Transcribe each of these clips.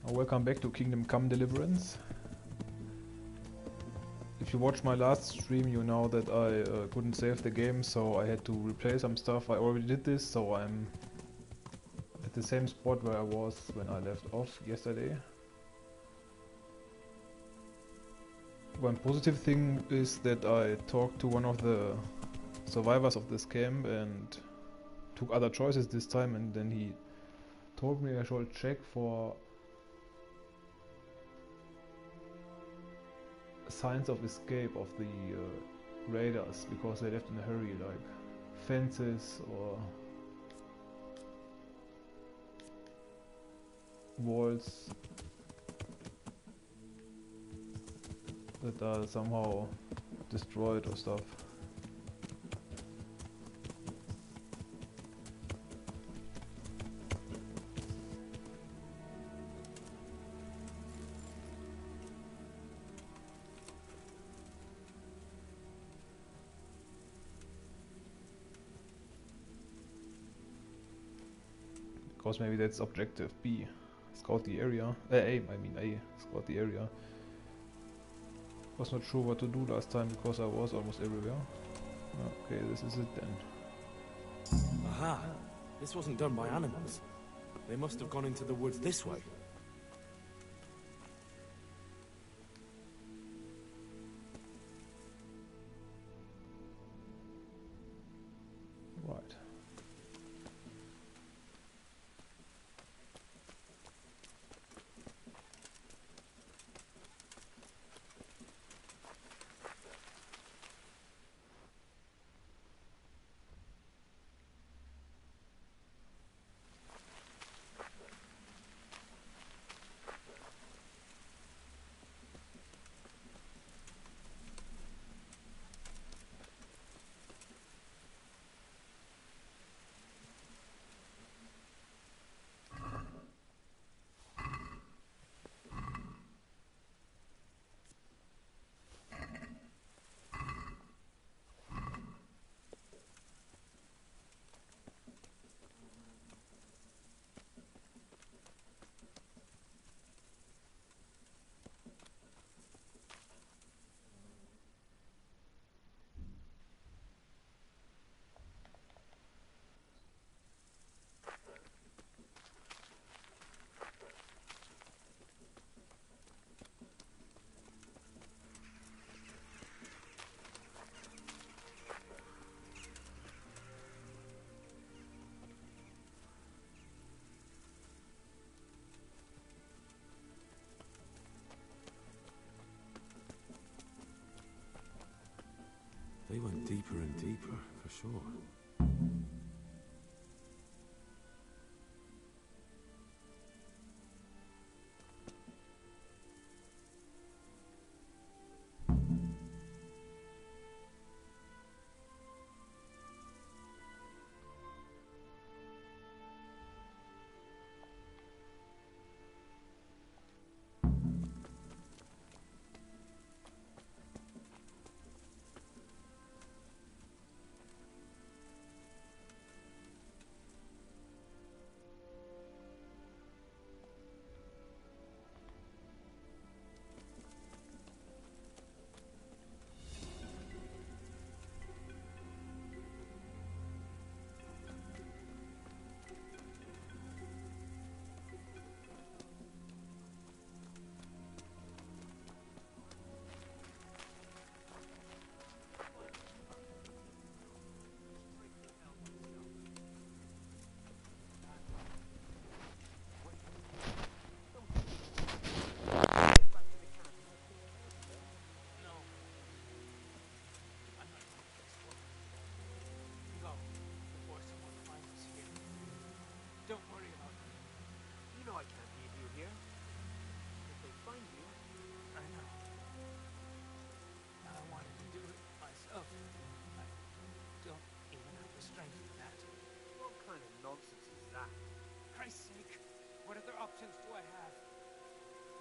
Welcome back to Kingdom Come Deliverance. If you watched my last stream, you know that I couldn't save the game, so I had to replay some stuff. I already did this, so I'm at the same spot where I was when I left off yesterday. One positive thing is that I talked to one of the survivors of this camp and took other choices this time, and then he told me I should check for signs of escape of the raiders, because they left in a hurry, like fences or walls that are somehow destroyed or stuff. Because maybe that's objective B. Scout the area. A, scout the area. Was not sure what to do last time because I was almost everywhere. Okay, this is it then. Aha! This wasn't done by animals. They must have gone into the woods this way. Right. They went deeper and deeper, for sure.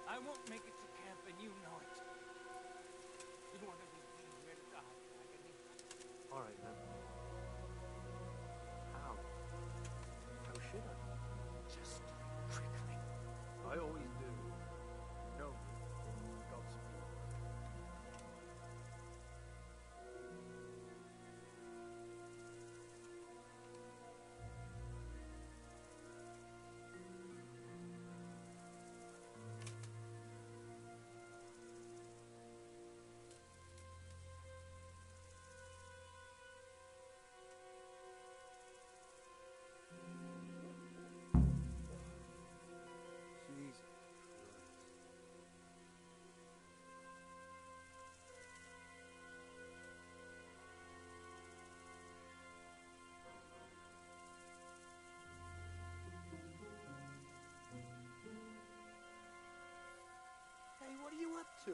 I won't make it to camp, and you know it. You want to leave me here to die in agony? All right, then. How? How should I? Just trick me. I always do. to?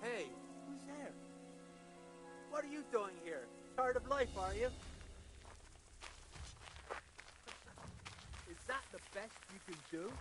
Hey, who's there? What are you doing here? Tired of life, are you? Is that the best you can do?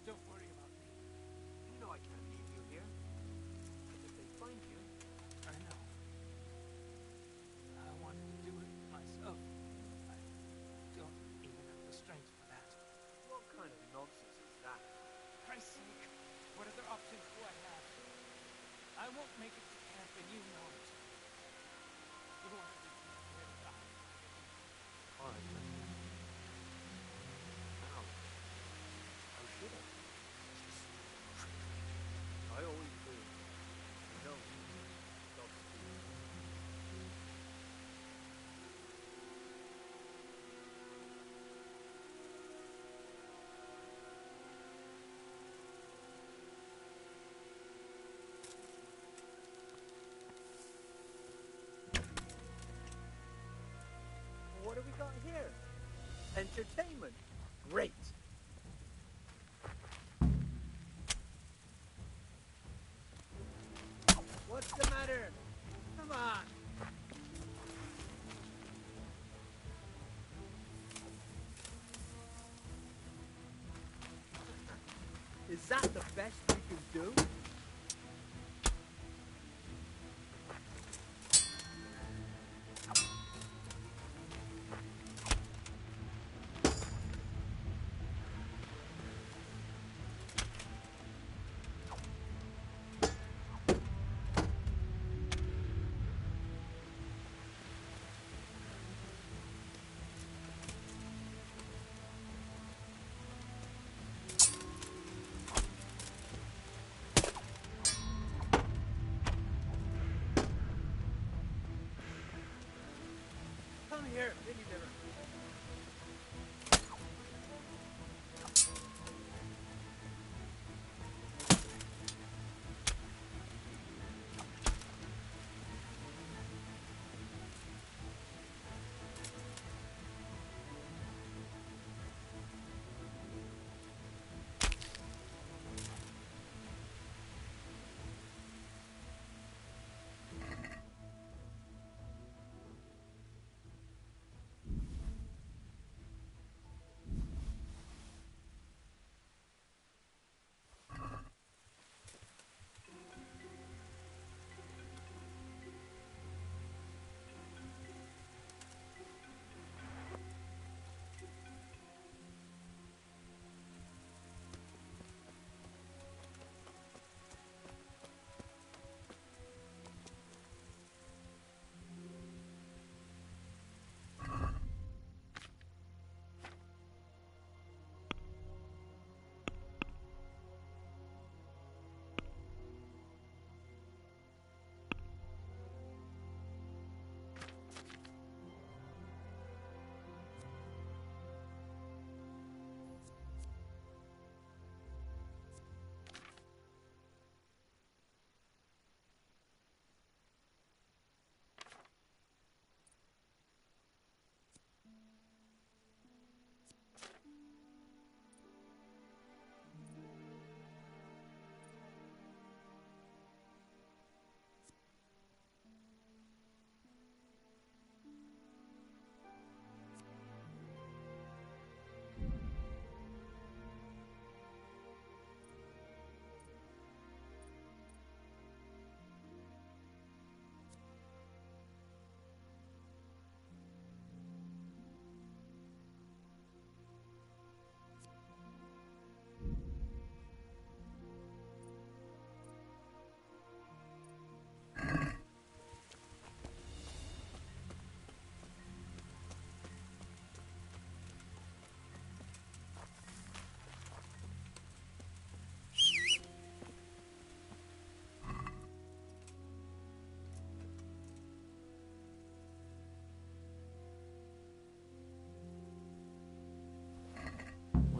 Don't worry about me. You know I can't leave you here. If they find you, I know. I wanted to do it myself. I don't even have the strength for that. what kind of nonsense is that? Christ's sake, what other options do I have? I won't make it to camp and you know it. You don't want to leave me here to die. All right, then. Now, how should I? I always do. You know, dogs do. What have we got here? Entertainment. Great. What's the matter? Come on. Is that the best you can do?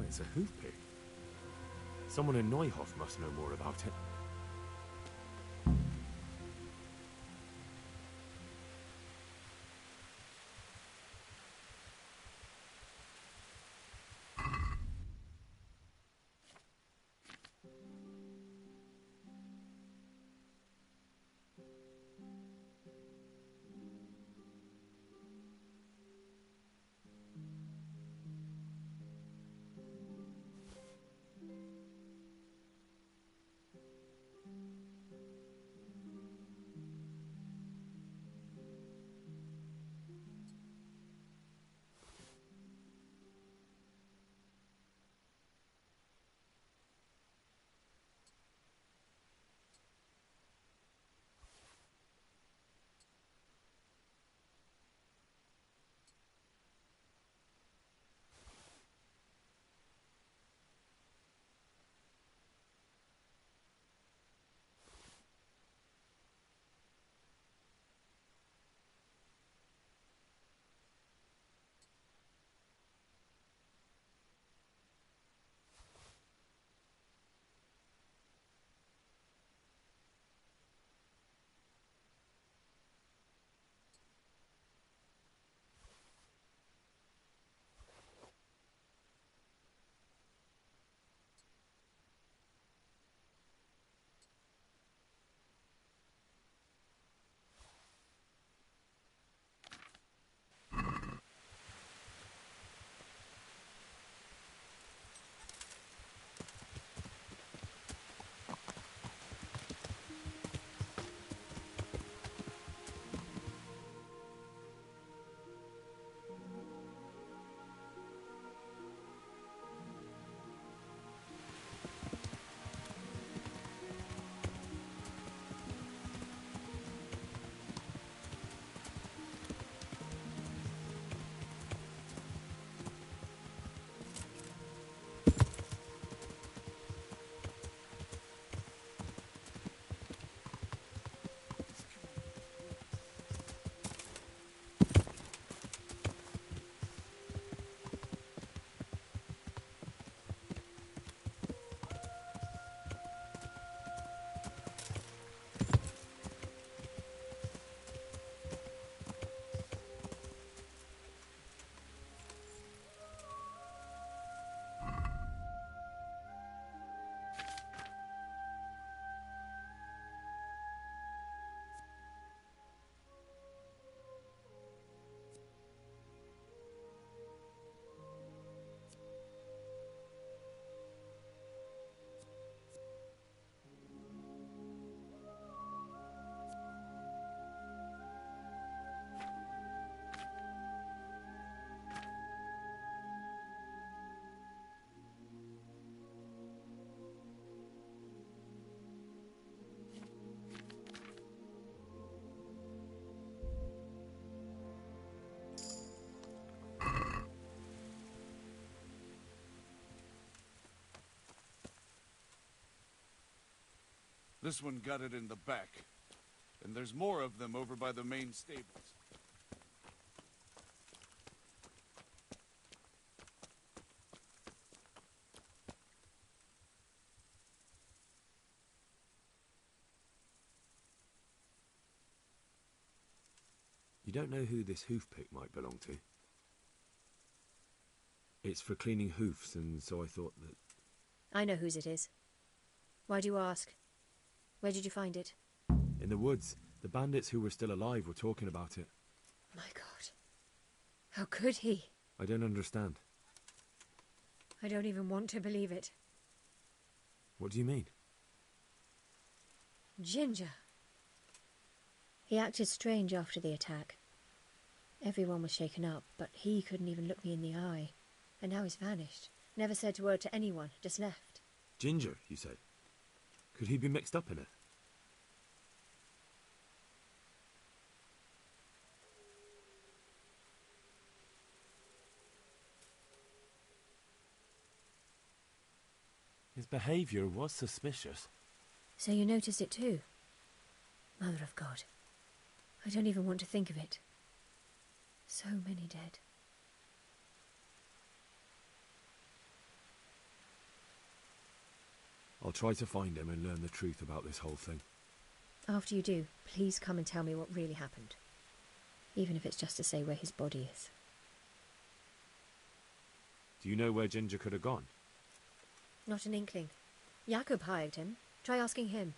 It's a hoof pick. Someone in Neuhof must know more about it. This one got it in the back. And there's more of them over by the main stables. You don't know who this hoof pick might belong to? It's for cleaning hoofs, and so I thought that... I know whose it is. Why do you ask? Where did you find it? In the woods. The bandits who were still alive were talking about it. My God. How could he? I don't understand. I don't even want to believe it. What do you mean? Ginger. He acted strange after the attack. Everyone was shaken up, but he couldn't even look me in the eye. And now he's vanished. Never said a word to anyone, just left. Ginger, you said? Could he be mixed up in it? His behaviour was suspicious. So you noticed it too? Mother of God. I don't even want to think of it. So many dead. I'll try to find him and learn the truth about this whole thing. After you do, please come and tell me what really happened. Even if it's just to say where his body is. Do you know where Ginger could have gone? Not an inkling. Jakob hired him. Try asking him.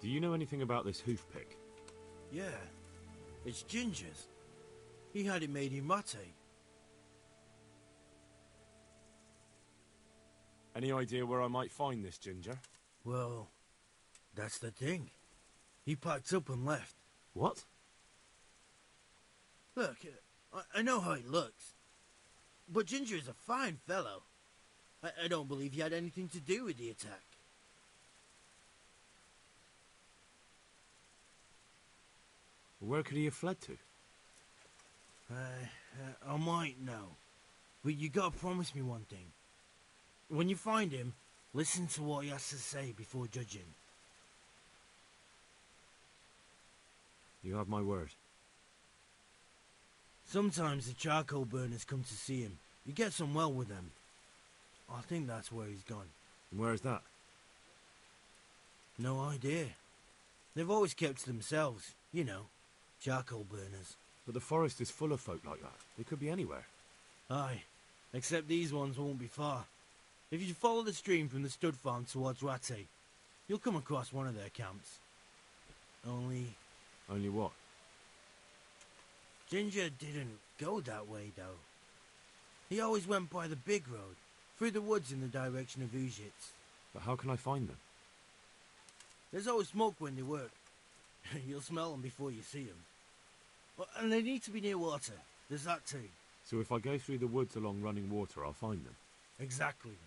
Do you know anything about this hoof pick? Yeah, it's Ginger's. He had it made in Mate. Any idea where I might find this Ginger? Well, that's the thing. He packed up and left. What? Look, I know how he looks. But Ginger is a fine fellow. I don't believe he had anything to do with the attack. Where could he have fled to? I might know. But you gotta promise me one thing. When you find him, listen to what he has to say before judging. You have my word. Sometimes the charcoal burners come to see him. He gets on well with them. I think that's where he's gone. And where is that? No idea. They've always kept to themselves, you know, charcoal burners. But the forest is full of folk like that. They could be anywhere. Aye, except these ones won't be far. If you follow the stream from the stud farm towards Rate, you'll come across one of their camps. Only what? Ginger didn't go that way, though. He always went by the big road, through the woods in the direction of Ujits. But how can I find them? There's always smoke when they work. You'll smell them before you see them. And they need to be near water. There's that too. So if I go through the woods along running water, I'll find them? Exactly.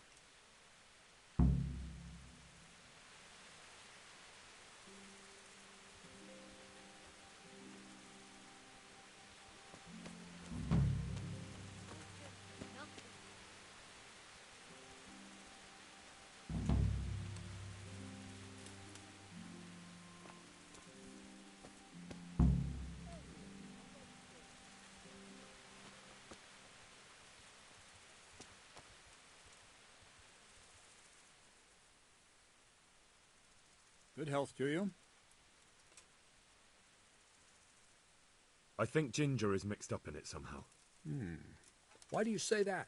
Good health to you. I think Ginger is mixed up in it somehow. Why do you say that?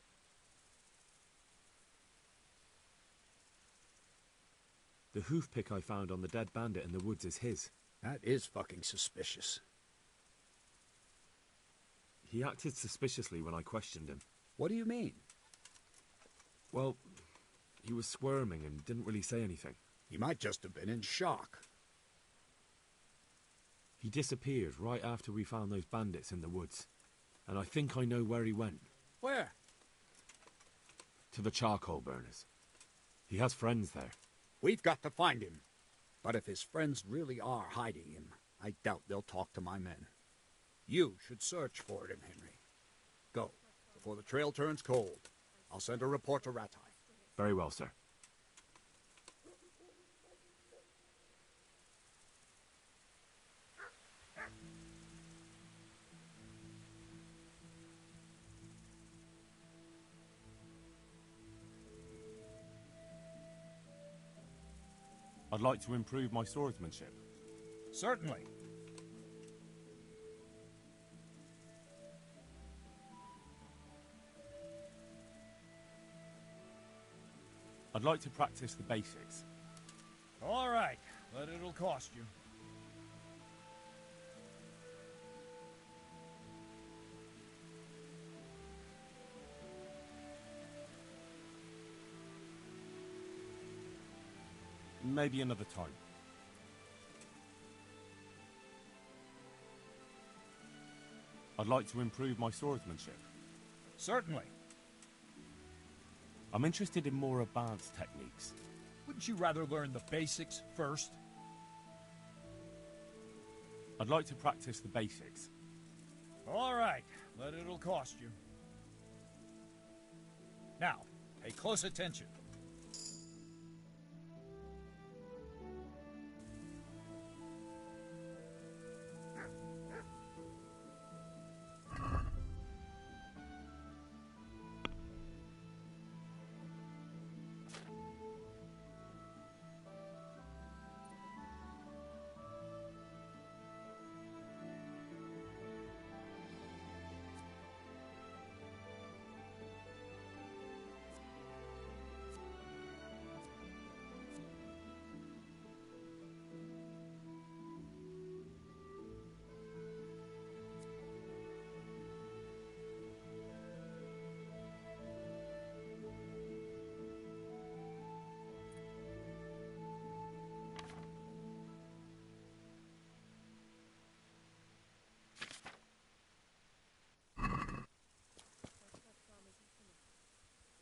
The hoof pick I found on the dead bandit in the woods is his. That is fucking suspicious. He acted suspiciously when I questioned him. What do you mean? Well, he was squirming and didn't really say anything. He might just have been in shock. He disappeared right after we found those bandits in the woods. And I think I know where he went. Where? To the charcoal burners. He has friends there. We've got to find him. But if his friends really are hiding him, I doubt they'll talk to my men. You should search for him, Henry. Go, before the trail turns cold. I'll send a report to Ratai. Very well, sir. I'd like to improve my swordsmanship. Certainly. I'd like to practice the basics. All right, but it'll cost you. Maybe another time. I'd like to improve my swordsmanship. Certainly. I'm interested in more advanced techniques. Wouldn't you rather learn the basics first? I'd like to practice the basics. All right, but it'll cost you. Now, pay close attention.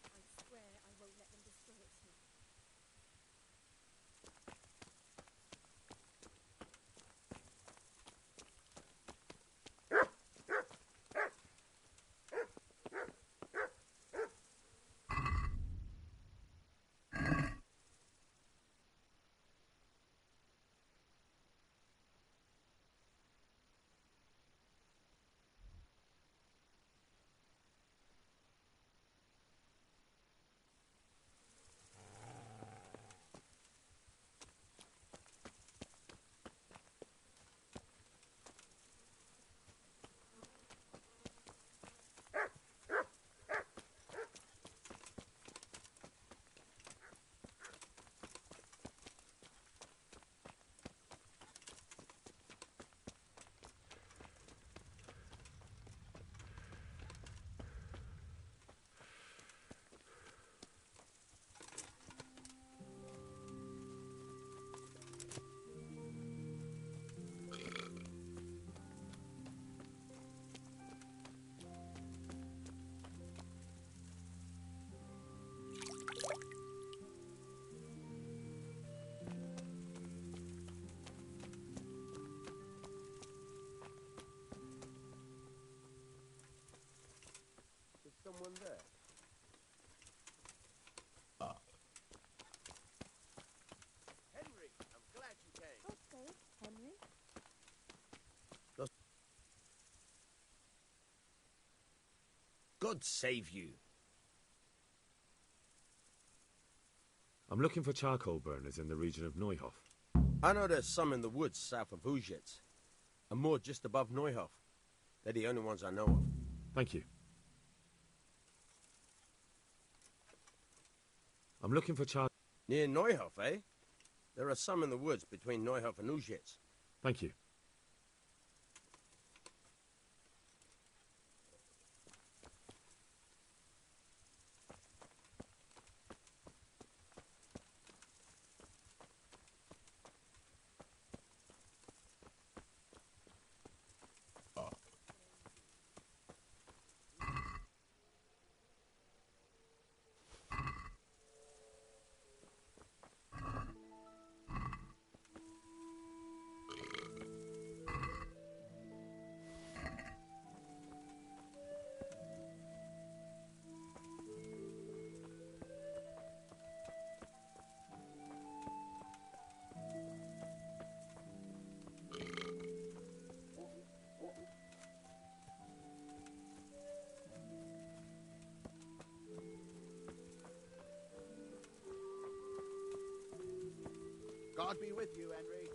I swear I won't let them destroy it soon. Is someone there? Henry, I'm glad you came. Okay, Henry. God save you. I'm looking for charcoal burners in the region of Neuhof. I know there's some in the woods south of Ujitz, and more just above Neuhof. They're the only ones I know of. Thank you. I'm looking for Near Neuhof, eh? There are some in the woods between Neuhof and Ujitz. Thank you. God be with you, Henry.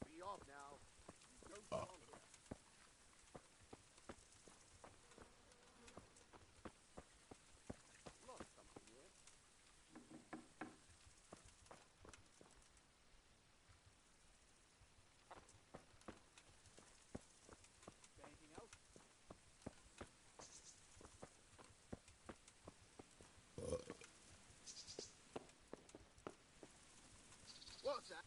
Be off now. Don't belong here. Lost something here. Anything else? What's that?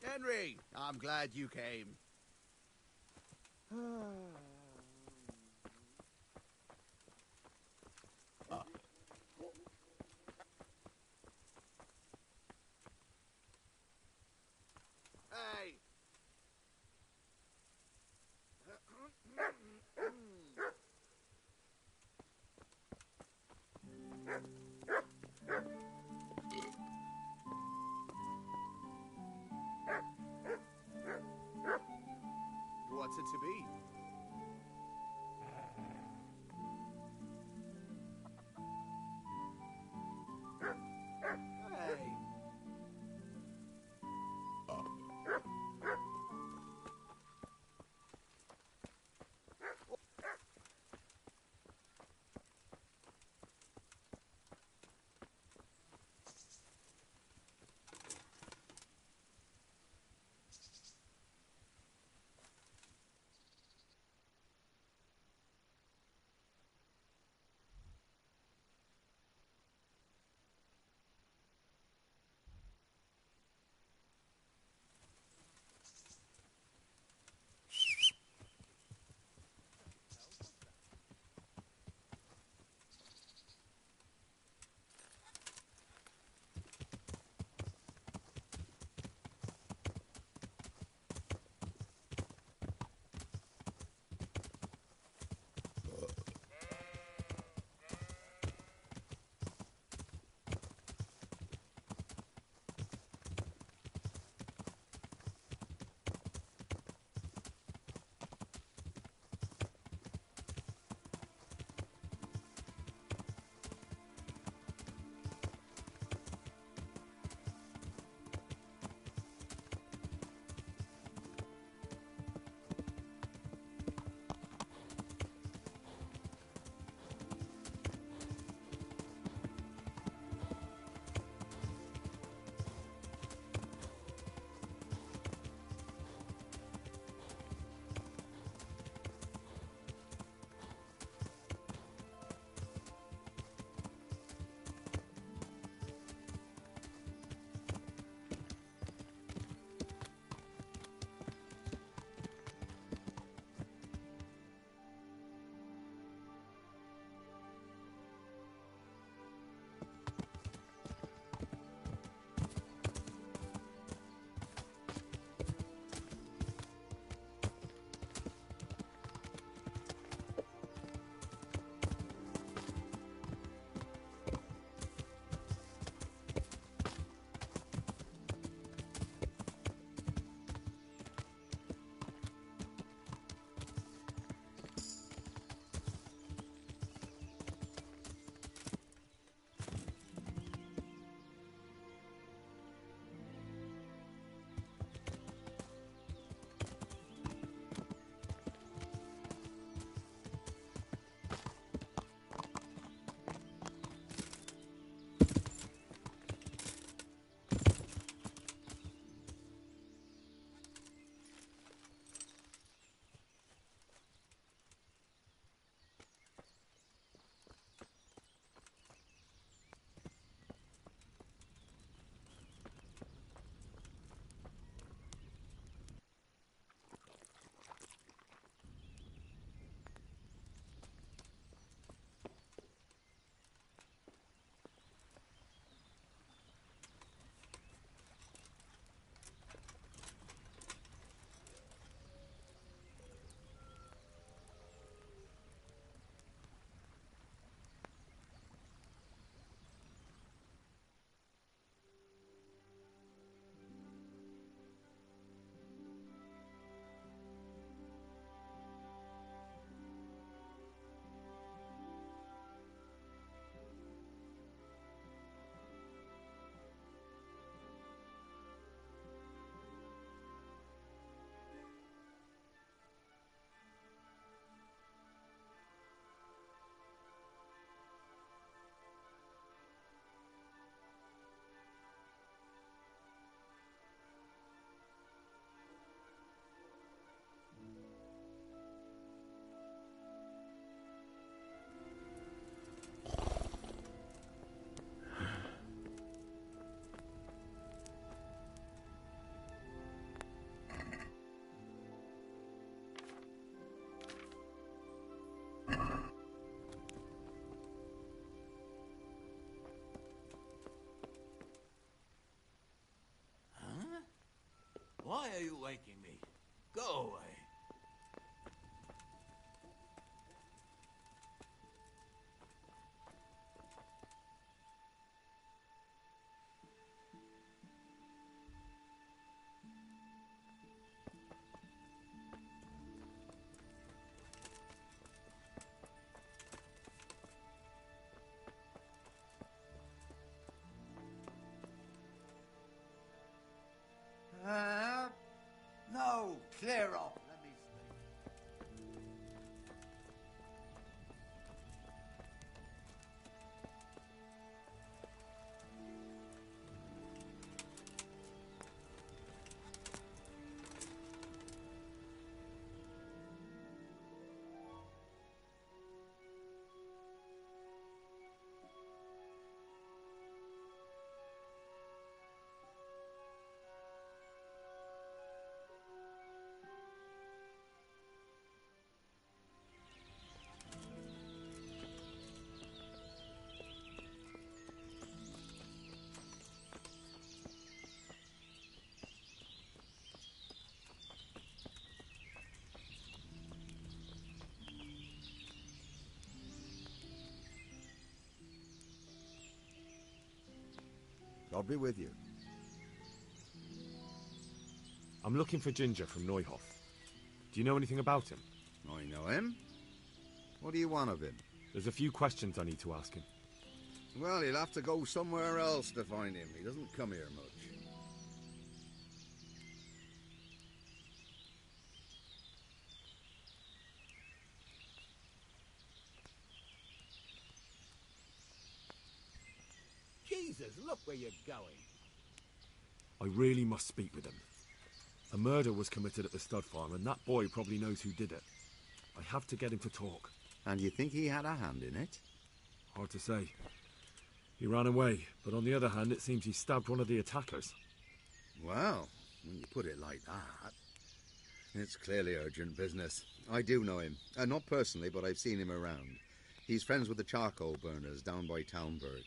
Henry, I'm glad you came. it to be? Hey. Why are you waking me? Go away. I'll be with you. I'm looking for Ginger from Neuhof. Do you know anything about him? I know him. What do you want of him? There's a few questions I need to ask him. Well, you'll have to go somewhere else to find him. He doesn't come here much. Jesus, look where you're going. I really must speak with him. A murder was committed at the stud farm, and that boy probably knows who did it. I have to get him to talk. And you think he had a hand in it? Hard to say. He ran away, but on the other hand, it seems he stabbed one of the attackers. Well, when you put it like that, it's clearly urgent business. I do know him. Not personally, but I've seen him around. He's friends with the charcoal burners down by Townburg.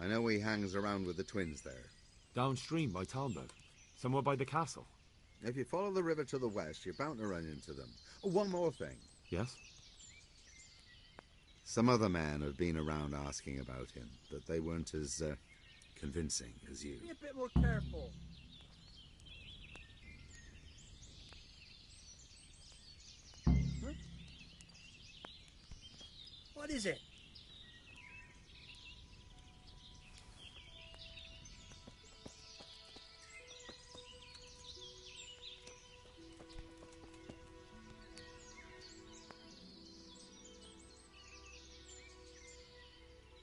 I know he hangs around with the twins there. Downstream by Townburg? Somewhere by the castle? If you follow the river to the west, you're bound to run into them. Oh, one more thing. Yes? Some other men have been around asking about him, but they weren't as convincing as you. Be a bit more careful. Huh? What is it?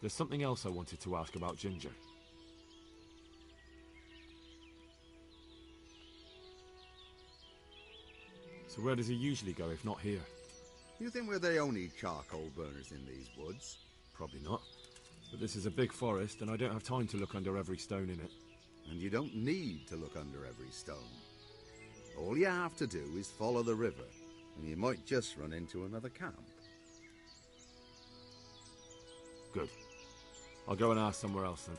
There's something else I wanted to ask about Ginger. So where does he usually go if not here? You think we're the only charcoal burners in these woods? Probably not. But this is a big forest and I don't have time to look under every stone in it. And you don't need to look under every stone. All you have to do is follow the river, and you might just run into another camp. Good. I'll go and ask somewhere else then.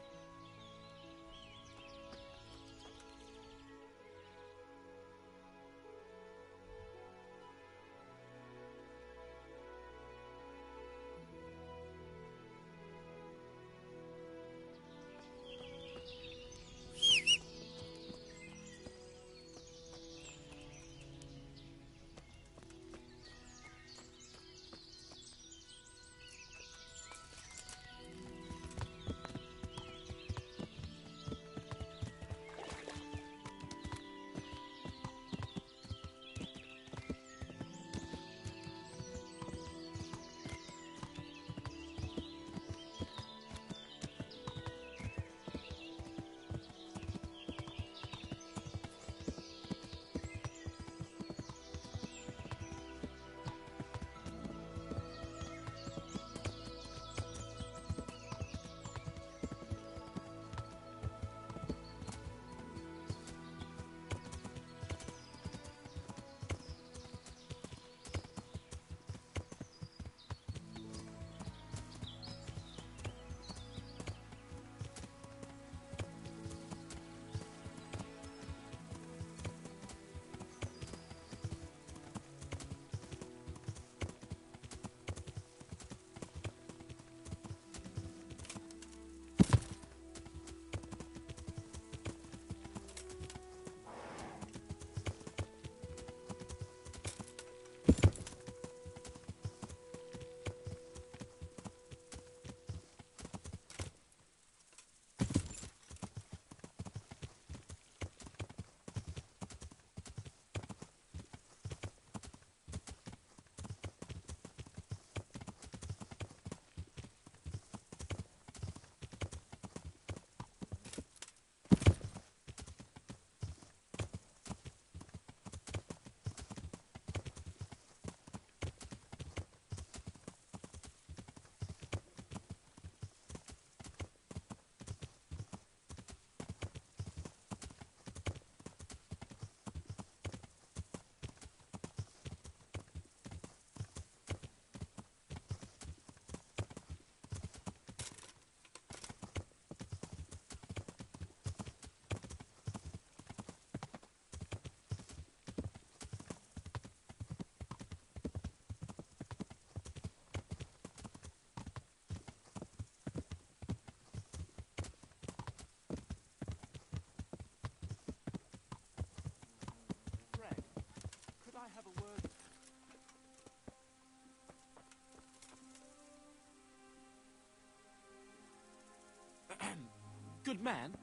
good man.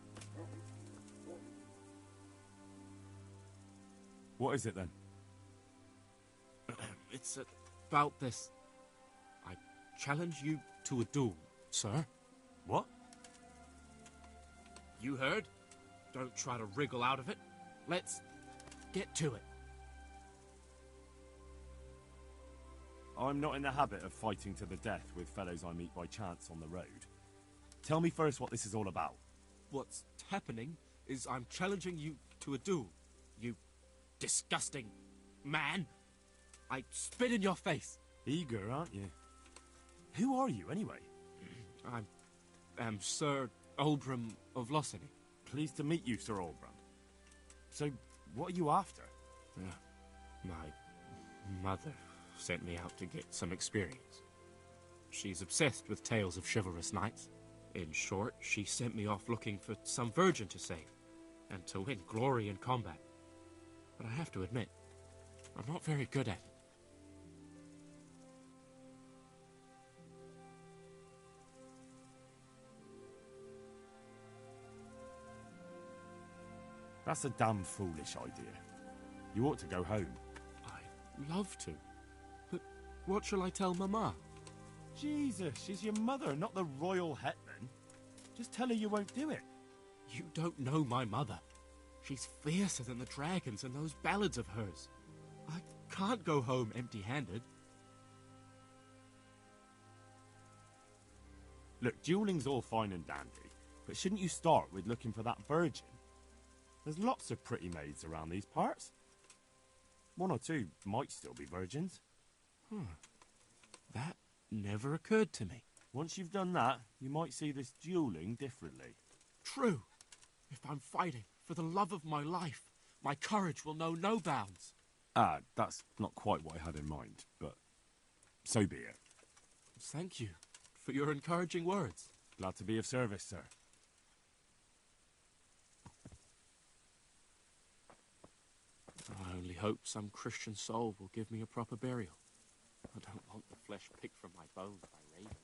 What is it then? It's about this. I challenge you to a duel, sir. What? You heard? Don't try to wriggle out of it. Let's get to it. I'm not in the habit of fighting to the death with fellows I meet by chance on the road. Tell me first what this is all about. What's happening is I'm challenging you to a duel. You disgusting man. I spit in your face. Eager, aren't you? Who are you, anyway? I am Sir Oldbram of Lossany. Pleased to meet you, Sir Oldbram. So, what are you after? My mother sent me out to get some experience. She's obsessed with tales of chivalrous knights. In short, she sent me off looking for some virgin to save, and to win glory in combat. But I have to admit, I'm not very good at it. That's a damn foolish idea. You ought to go home. I'd love to. But what shall I tell Mama? Jesus, she's your mother, not the royal hetman. Just tell her you won't do it. You don't know my mother. She's fiercer than the dragons in those ballads of hers. I can't go home empty-handed. Look, dueling's all fine and dandy, but shouldn't you start with looking for that virgin? There's lots of pretty maids around these parts. One or two might still be virgins. That never occurred to me. Once you've done that, you might see this dueling differently. True. If I'm fighting for the love of my life, my courage will know no bounds. That's not quite what I had in mind, but so be it. Thank you for your encouraging words. Glad to be of service, sir. I only hope some Christian soul will give me a proper burial. I don't want the flesh picked from my bones by ravens.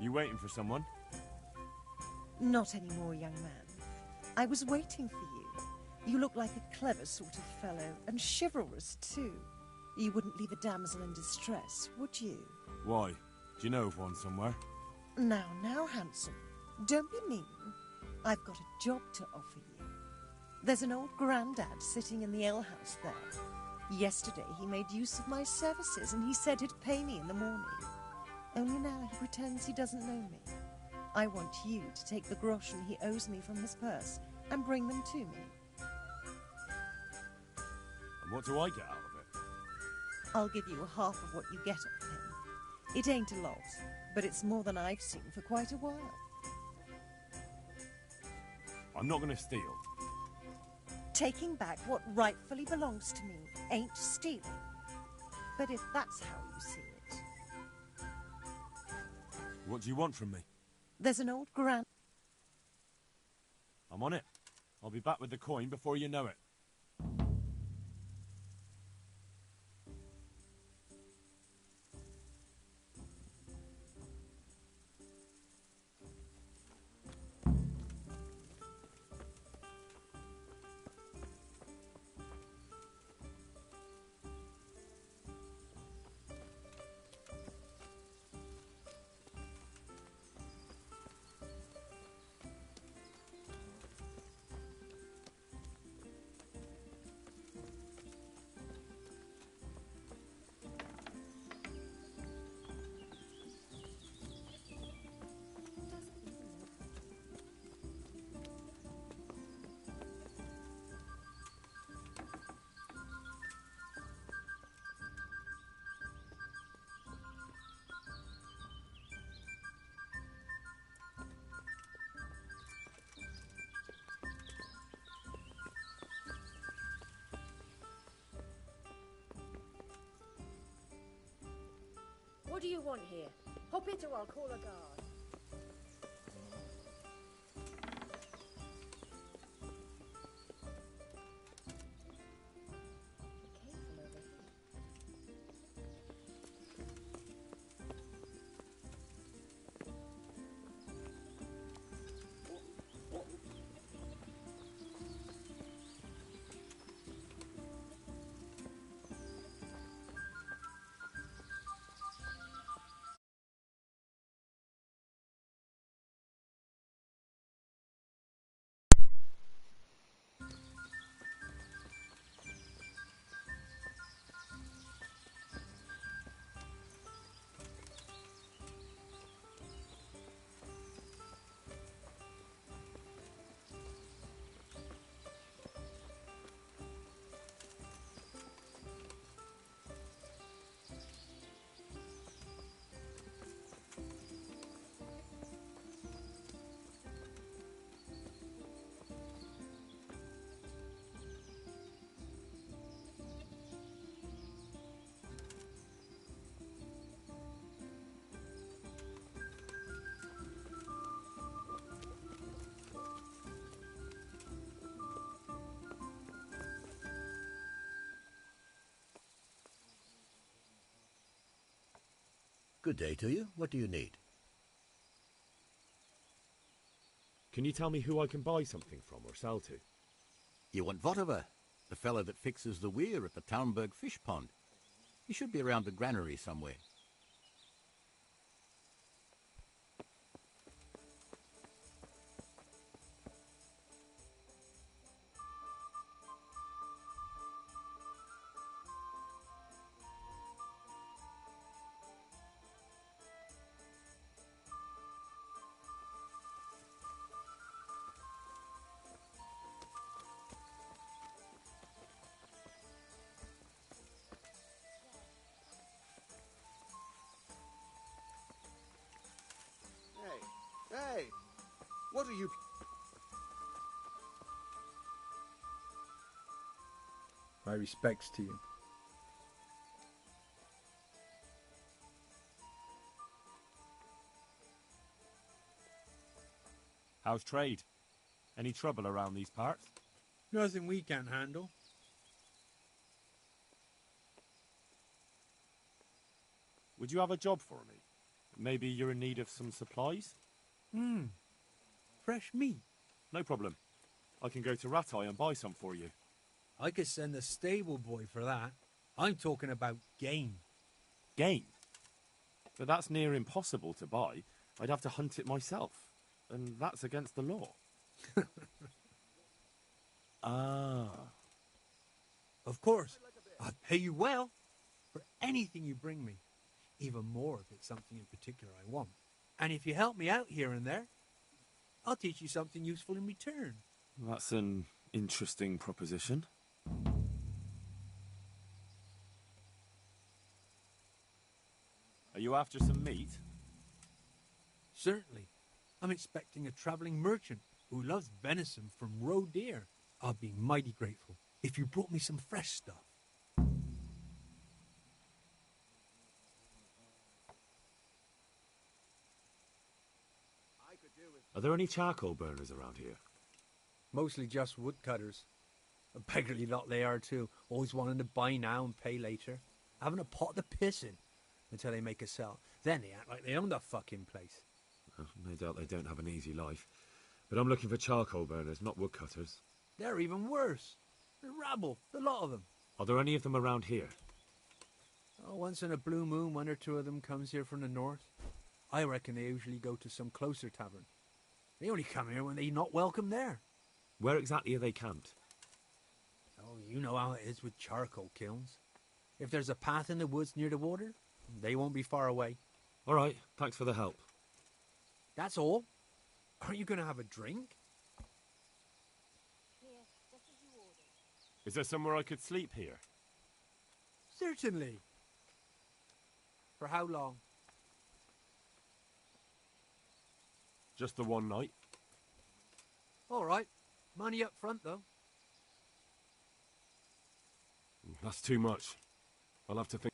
You waiting for someone? Not anymore, young man. I was waiting for you. You look like a clever sort of fellow, and chivalrous too. You wouldn't leave a damsel in distress, would you? Why? Do you know of one somewhere? Now, handsome. Don't be mean. I've got a job to offer you. There's an old grandad sitting in the alehouse there. Yesterday he made use of my services, and he said he'd pay me in the morning. Only now he pretends he doesn't know me. I want you to take the groschen he owes me from his purse and bring them to me. And what do I get out of it? I'll give you half of what you get of him. It ain't a lot, but it's more than I've seen for quite a while. I'm not going to steal. Taking back what rightfully belongs to me ain't stealing. But if that's how you see it. What do you want from me? There's an old grand... I'm on it. I'll be back with the coin before you know it. What do you want here? Hop it or I'll call a guard. It came from over here. Good day to you. What do you need? Can you tell me who I can buy something from or sell to? You want Votover, the fellow that fixes the weir at the Townburg fish pond. He should be around the granary somewhere. Hey, what are you... My respects to you. How's trade? Any trouble around these parts? Nothing we can't handle. Would you have a job for me? Maybe you're in need of some supplies? Fresh meat. No problem. I can go to Ratai and buy some for you. I could send a stable boy for that. I'm talking about game. Game? But that's near impossible to buy. I'd have to hunt it myself. And that's against the law. Ah. Of course. I'd pay you well for anything you bring me. Even more if it's something in particular I want. And if you help me out here and there, I'll teach you something useful in return. That's an interesting proposition. Are you after some meat? Certainly. I'm expecting a travelling merchant who loves venison from roe deer. I'd be mighty grateful if you brought me some fresh stuff. Are there any charcoal burners around here? Mostly just woodcutters. A beggarly lot they are too, always wanting to buy now and pay later. Having a pot to piss in until they make a sell. Then they act like they own the fucking place. Well, no doubt they don't have an easy life. But I'm looking for charcoal burners, not woodcutters. They're even worse. The rabble, the lot of them. Are there any of them around here? Oh, once in a blue moon, one or two of them comes here from the north. I reckon they usually go to some closer tavern. They only come here when they're not welcome there. Where exactly are they camped? Oh, you know how it is with charcoal kilns. If there's a path in the woods near the water, they won't be far away. All right, thanks for the help. That's all? Aren't you going to have a drink? Here, just as you ordered. Is there somewhere I could sleep here? Certainly. For how long? Just the one night? All right. Money up front, though. That's too much. I'll have to think.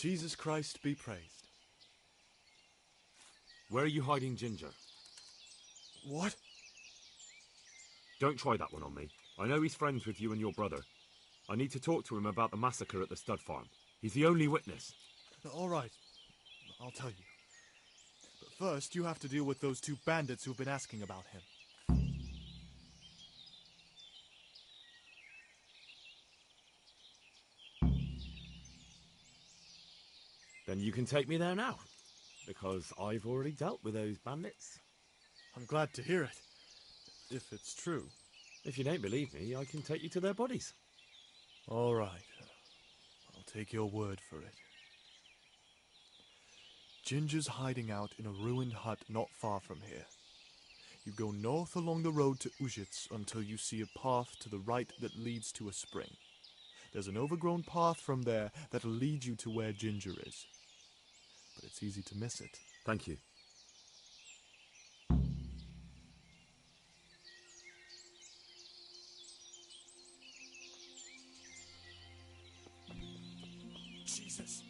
Jesus Christ be praised. Where are you hiding Ginger? What? Don't try that one on me. I know he's friends with you and your brother. I need to talk to him about the massacre at the stud farm. He's the only witness. All right. I'll tell you. But first, you have to deal with those two bandits who've been asking about him. Then you can take me there now, because I've already dealt with those bandits. I'm glad to hear it, if it's true. If you don't believe me, I can take you to their bodies. All right. I'll take your word for it. Ginger's hiding out in a ruined hut not far from here. You go north along the road to Ujits until you see a path to the right that leads to a spring. There's an overgrown path from there that'll lead you to where Ginger is. But it's easy to miss it. Thank you. Jesus.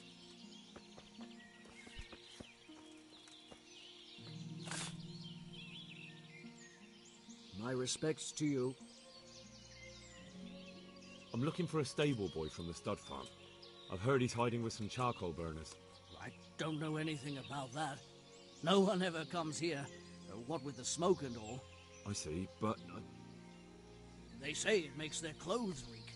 My respects to you. I'm looking for a stable boy from the stud farm. I've heard he's hiding with some charcoal burners. I don't know anything about that. No one ever comes here, what with the smoke and all. I see, but... They say it makes their clothes reek.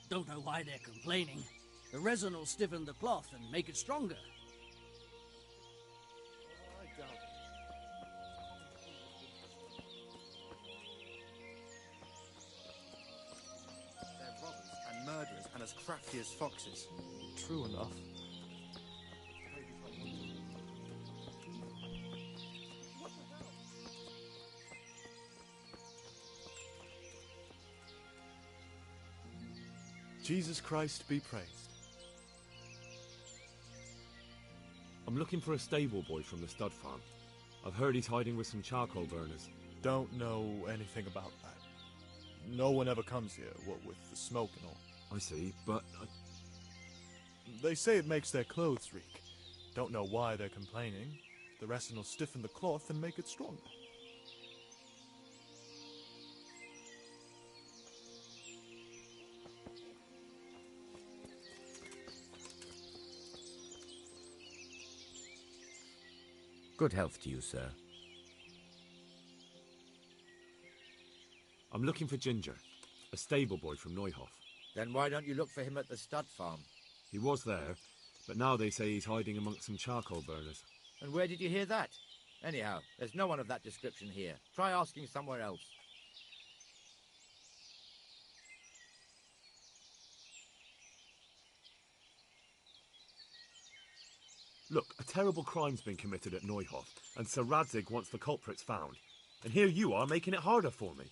Don't know why they're complaining. The resin will stiffen the cloth and make it stronger. They're robbers and murderers and as crafty as foxes. True enough. Jesus Christ be praised. I'm looking for a stable boy from the stud farm. I've heard he's hiding with some charcoal burners. Don't know anything about that. No one ever comes here, what with the smoke and all. I see, but... They say it makes their clothes reek. Don't know why they're complaining. The resin will stiffen the cloth and make it stronger. Good health to you, sir. I'm looking for Ginger, a stable boy from Neuhof. Then why don't you look for him at the stud farm? He was there, but now they say he's hiding amongst some charcoal burners. And where did you hear that? Anyhow, there's no one of that description here. Try asking somewhere else. Look, a terrible crime's been committed at Neuhof, and Sir Radzig wants the culprits found. And here you are making it harder for me.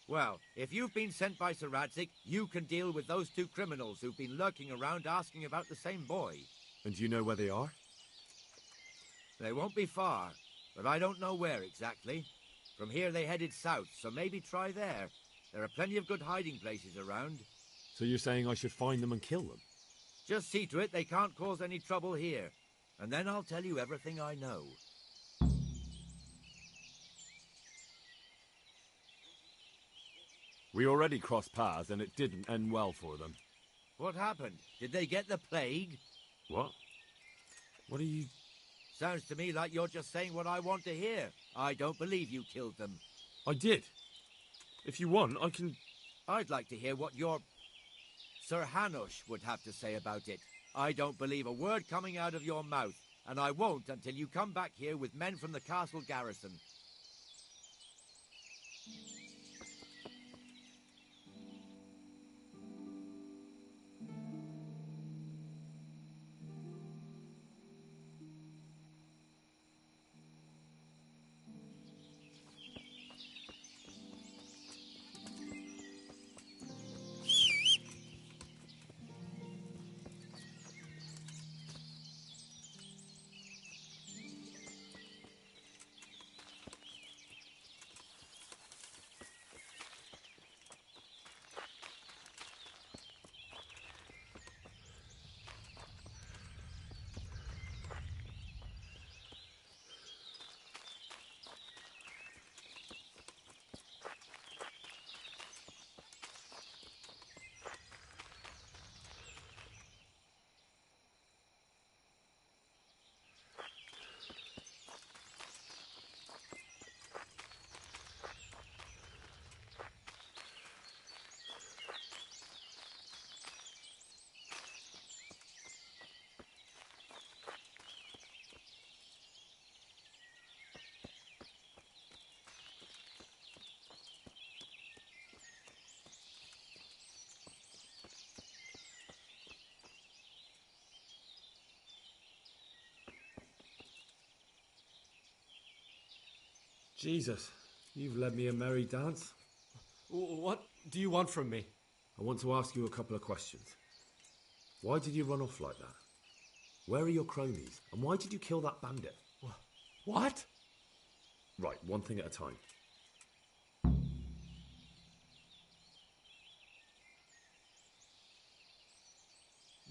Well, if you've been sent by Sir Radzig, you can deal with those two criminals who've been lurking around asking about the same boy. And do you know where they are? They won't be far, but I don't know where exactly. From here they headed south, so maybe try there. There are plenty of good hiding places around. So you're saying I should find them and kill them? Just see to it they can't cause any trouble here. And then I'll tell you everything I know. We already crossed paths, and it didn't end well for them. What happened? Did they get the plague? What? What are you... Sounds to me like you're just saying what I want to hear. I don't believe you killed them. I did. If you want, I can... I'd like to hear what your... Sir Hanush would have to say about it. I don't believe a word coming out of your mouth, and I won't until you come back here with men from the castle garrison. Jesus, you've led me a merry dance. What do you want from me? I want to ask you a couple of questions. Why did you run off like that? Where are your cronies? And why did you kill that bandit? What? Right, one thing at a time.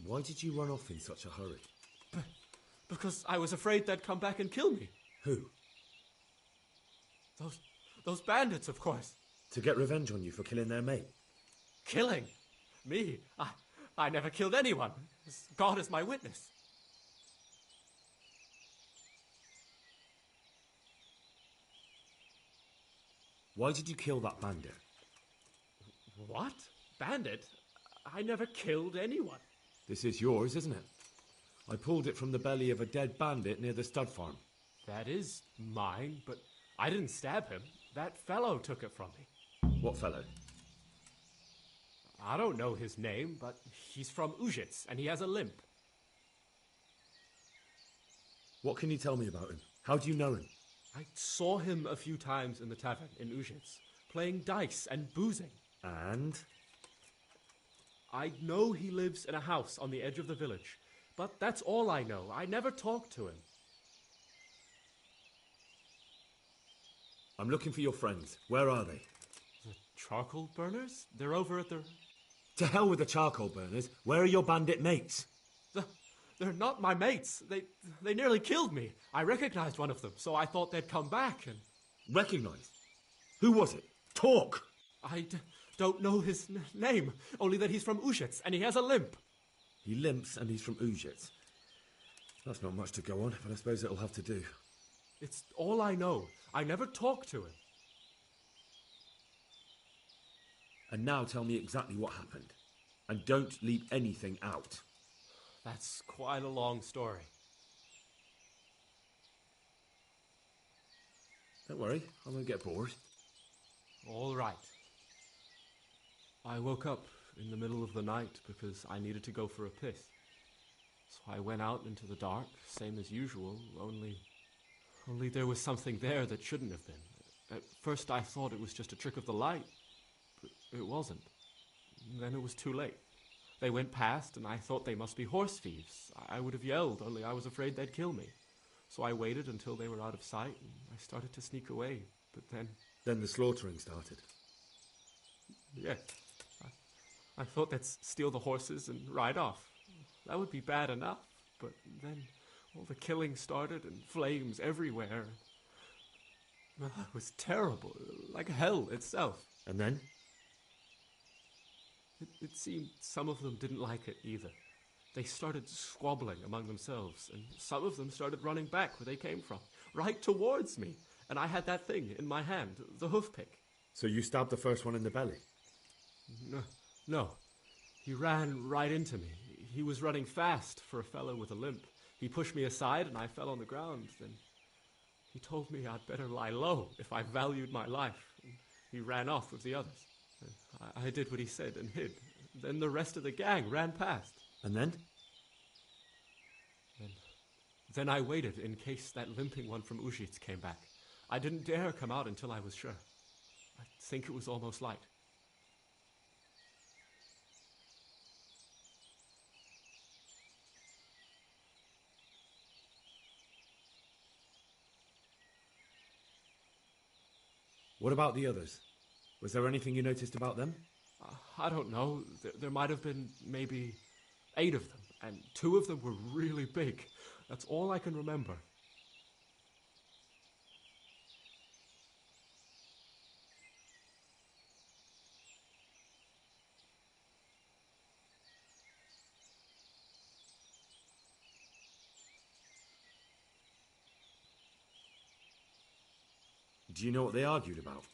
Why did you run off in such a hurry? Because I was afraid they'd come back and kill me. Who? Those bandits, of course. To get revenge on you for killing their mate? Killing? Me? I never killed anyone. God is my witness. Why did you kill that bandit? What? Bandit? I never killed anyone. This is yours, isn't it? I pulled it from the belly of a dead bandit near the stud farm. That is mine, but I didn't stab him. That fellow took it from me. What fellow? I don't know his name, but he's from Ujits, and he has a limp. What can you tell me about him? How do you know him? I saw him a few times in the tavern in Ujits, playing dice and boozing. And? I know he lives in a house on the edge of the village, but that's all I know. I never talked to him. I'm looking for your friends. Where are they? The charcoal burners? They're over at the... To hell with the charcoal burners. Where are your bandit mates? They're not my mates. They nearly killed me. I recognized one of them, so I thought they'd come back and... Recognized? Who was it? Talk! I don't know his name, only that he's from Ujits, and he has a limp. He limps and he's from Ujits. That's not much to go on, but I suppose it'll have to do. It's all I know. I never talked to him. And now tell me exactly what happened. And don't leave anything out. That's quite a long story. Don't worry, I won't get bored. All right. I woke up in the middle of the night because I needed to go for a piss. So I went out into the dark, same as usual, only there was something there that shouldn't have been. At first I thought it was just a trick of the light, but it wasn't. Then it was too late. They went past, and I thought they must be horse thieves. I would have yelled, only I was afraid they'd kill me. So I waited until they were out of sight, and I started to sneak away, but then... Then the slaughtering started? Yes. I thought they'd steal the horses and ride off. That would be bad enough, but then all the killing started and flames everywhere. It was terrible, like hell itself. And then? It seemed some of them didn't like it either. They started squabbling among themselves, and some of them started running back where they came from, right towards me. And I had that thing in my hand, the hoof pick. So you stabbed the first one in the belly? No. He ran right into me. He was running fast for a fellow with a limp. He pushed me aside and I fell on the ground. Then he told me I'd better lie low if I valued my life. And he ran off with the others. I did what he said and hid. Then the rest of the gang ran past. And then? Then I waited in case that limping one from Ujits came back. I didn't dare come out until I was sure. I think it was almost light. What about the others? Was there anything you noticed about them? I don't know. There might have been maybe 8 of them, and 2 of them were really big. That's all I can remember. Do you know what they argued about?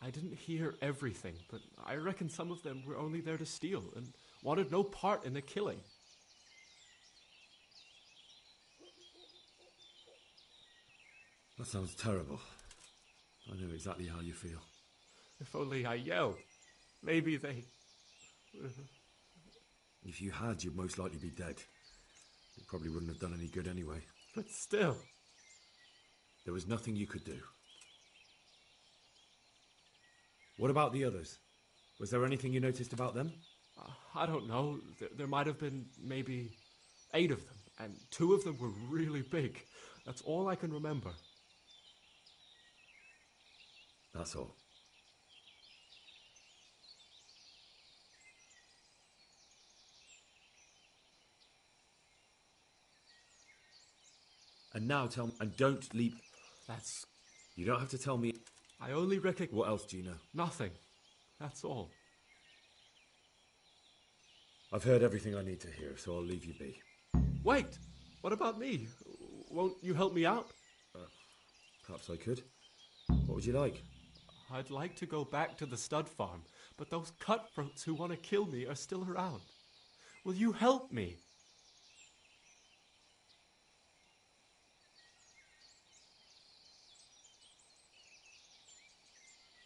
I didn't hear everything, but I reckon some of them were only there to steal and wanted no part in the killing. That sounds terrible. I know exactly how you feel. If only I yelled. Maybe they... If you had, you'd most likely be dead. It probably wouldn't have done any good anyway. But still... There was nothing you could do. What about the others? Was there anything you noticed about them? I don't know. There might have been maybe 8 of them, and 2 of them were really big. That's all I can remember. That's all. And now tell me, and don't leap. That's... You don't have to tell me. I only reckon... What else do you know? Nothing. That's all. I've heard everything I need to hear, so I'll leave you be. Wait! What about me? Won't you help me out? Perhaps I could. What would you like? I'd like to go back to the stud farm, but those cutthroats who want to kill me are still around. Will you help me?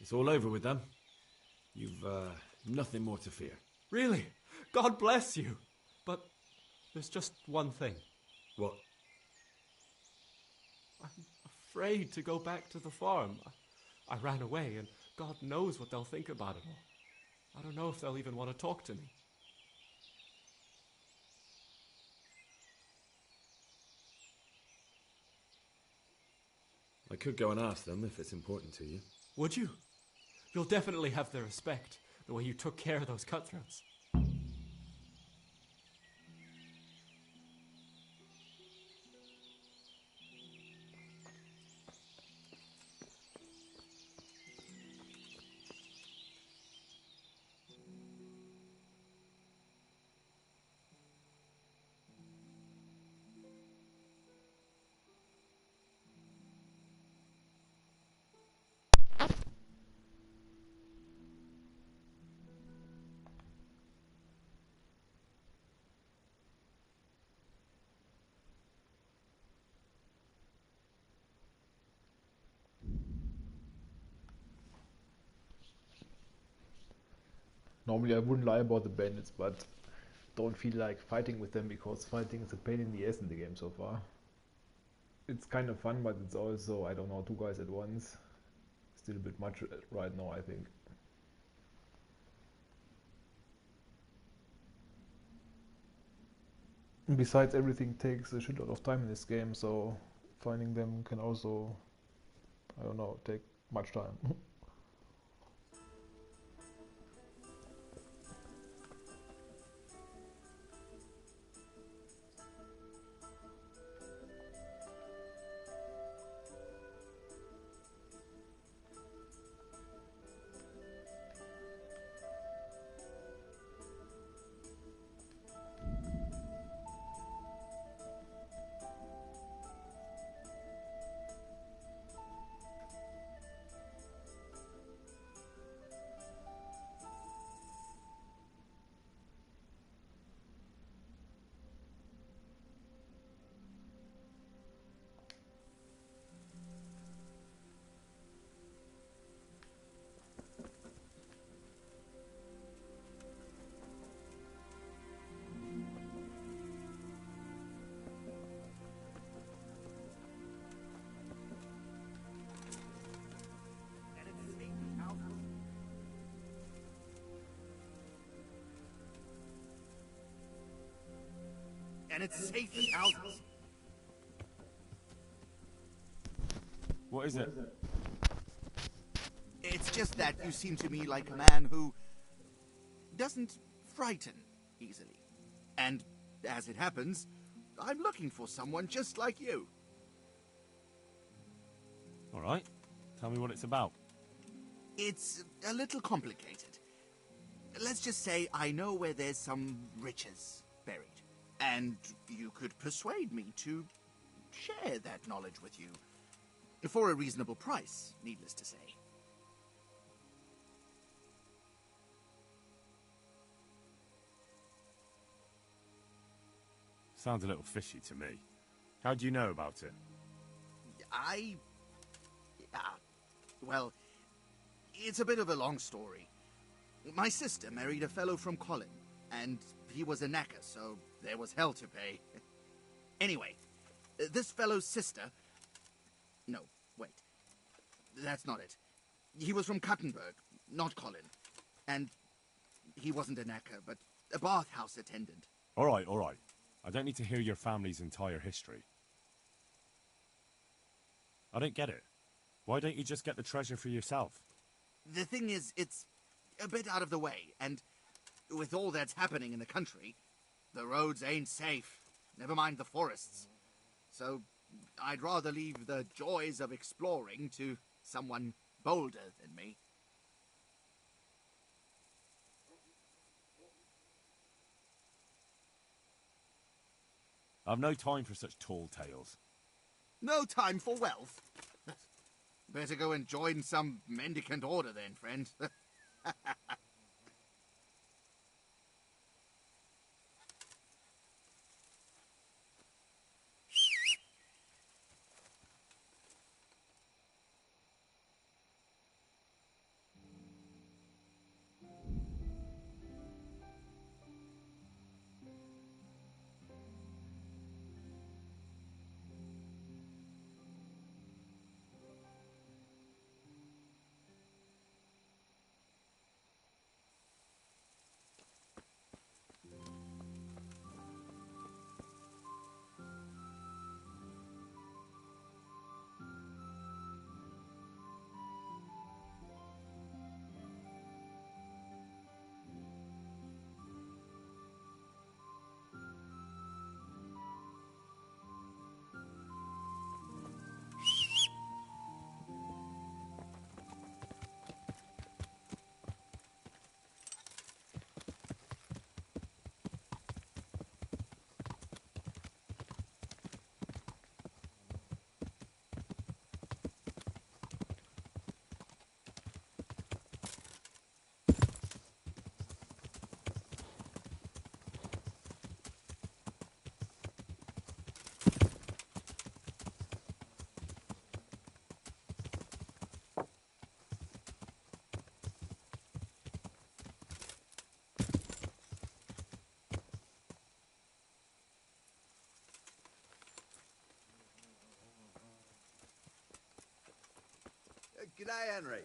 It's all over with them. You've nothing more to fear. Really? God bless you. But there's just one thing. What? I'm afraid to go back to the farm. I ran away, and God knows what they'll think about it all. I don't know if they'll even want to talk to me. I could go and ask them if it's important to you. Would you? You'll definitely have their respect, the way you took care of those cutthroats. Normally I wouldn't lie about the bandits, but don't feel like fighting with them because fighting is a pain in the ass in the game so far. It's kind of fun, but it's also, I don't know, 2 guys at once. Still a bit much right now, I think. And besides, everything takes a shitload of time in this game, so finding them can also, I don't know, take much time. And it's safe in houses. What is it? It's just that you seem to me like a man who doesn't frighten easily. And as it happens, I'm looking for someone just like you. All right. Tell me what it's about. It's a little complicated. Let's just say I know where there's some riches buried. And you could persuade me to share that knowledge with you. For a reasonable price, needless to say. Sounds a little fishy to me. How do you know about it? Well, it's a bit of a long story. My sister married a fellow from Colin, and he was a knacker, so there was hell to pay. Anyway, this fellow's sister... No, wait. That's not it. He was from Cuttenberg, not Colin. And he wasn't an echo, but a bathhouse attendant. All right, all right. I don't need to hear your family's entire history. I don't get it. Why don't you just get the treasure for yourself? The thing is, it's a bit out of the way, and with all that's happening in the country, the roads ain't safe, never mind the forests. So I'd rather leave the joys of exploring to someone bolder than me. I've no time for such tall tales. No time for wealth. Better go and join some mendicant order then, friend. G'day, Henry.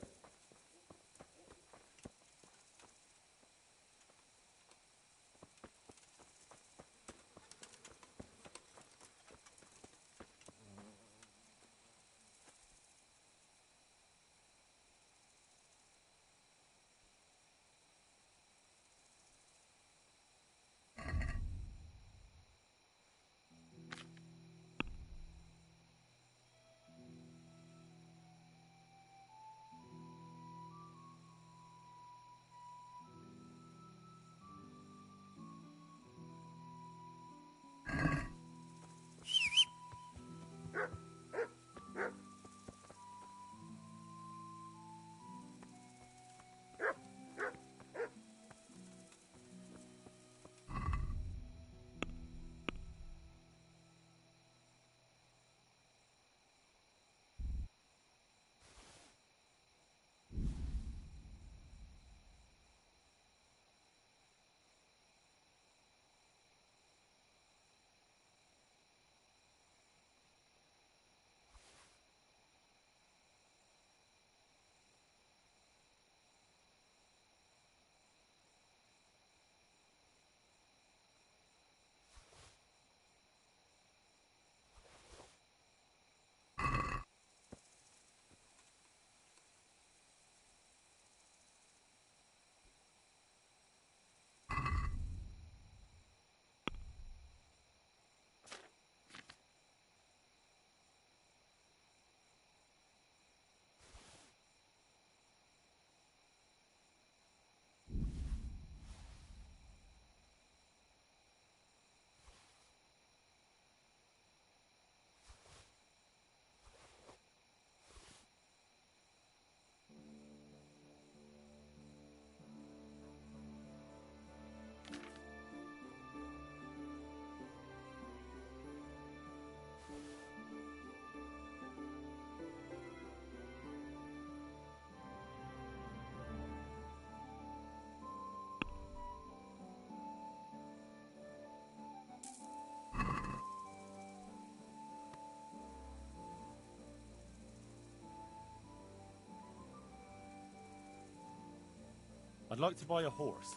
I'd like to buy a horse.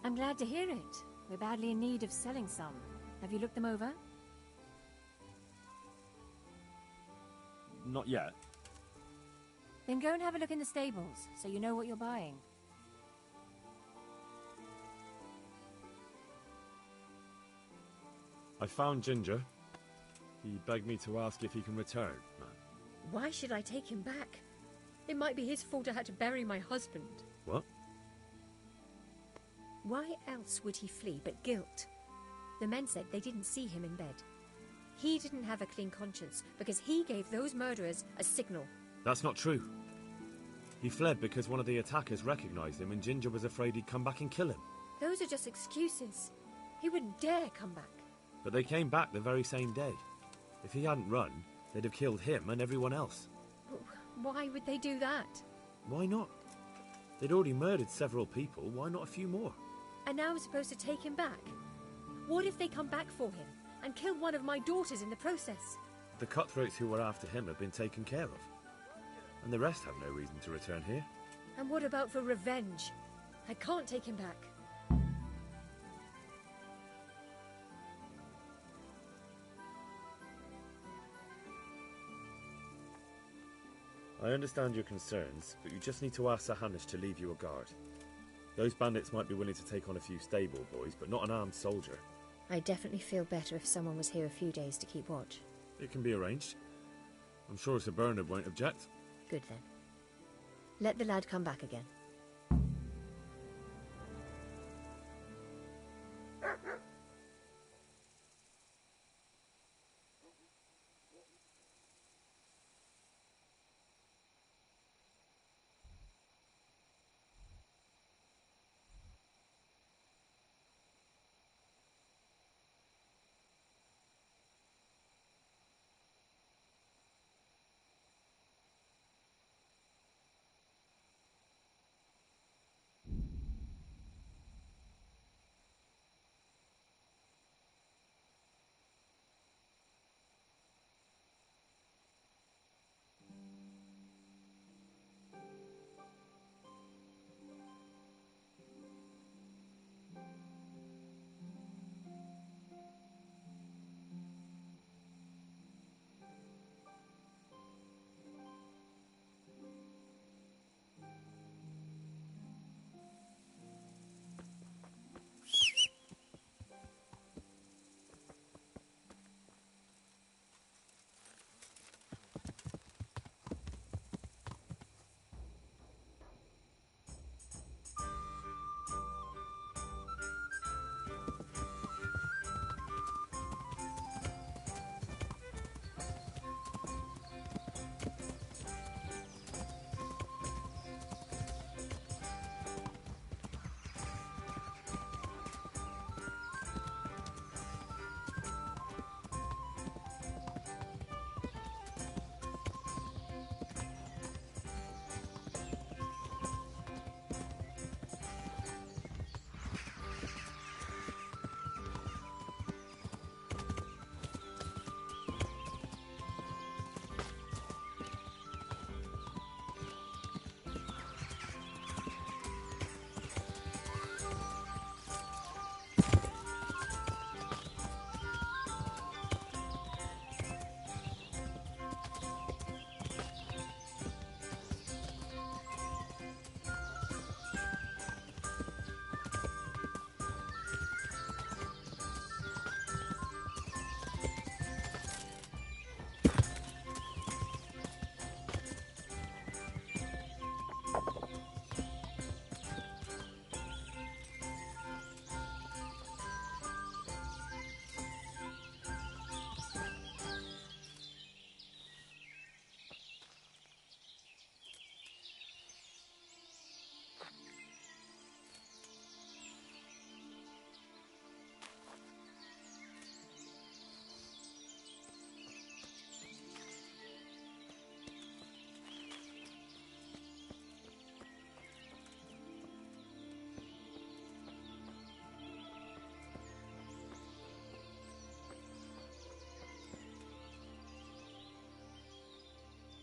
I'm glad to hear it. We're badly in need of selling some. Have you looked them over? Not yet. Then go and have a look in the stables, so you know what you're buying. I found Ginger. He begged me to ask if he can return, man. Why should I take him back? It might be his fault I had to bury my husband. What? Why else would he flee but guilt? The men said they didn't see him in bed. He didn't have a clean conscience because he gave those murderers a signal. That's not true. He fled because one of the attackers recognized him and Ginger was afraid he'd come back and kill him. Those are just excuses. He wouldn't dare come back. But they came back the very same day. If he hadn't run, they'd have killed him and everyone else. Why would they do that? Why not? They'd already murdered several people, why not a few more? And now I'm supposed to take him back? What if they come back for him and kill one of my daughters in the process? The cutthroats who were after him have been taken care of. And the rest have no reason to return here. And what about for revenge? I can't take him back. I understand your concerns, but you just need to ask Sir Hanish to leave you a guard. Those bandits might be willing to take on a few stable boys, but not an armed soldier. I'd definitely feel better if someone was here a few days to keep watch. It can be arranged. I'm sure Sir Bernard won't object. Good then. Let the lad come back again.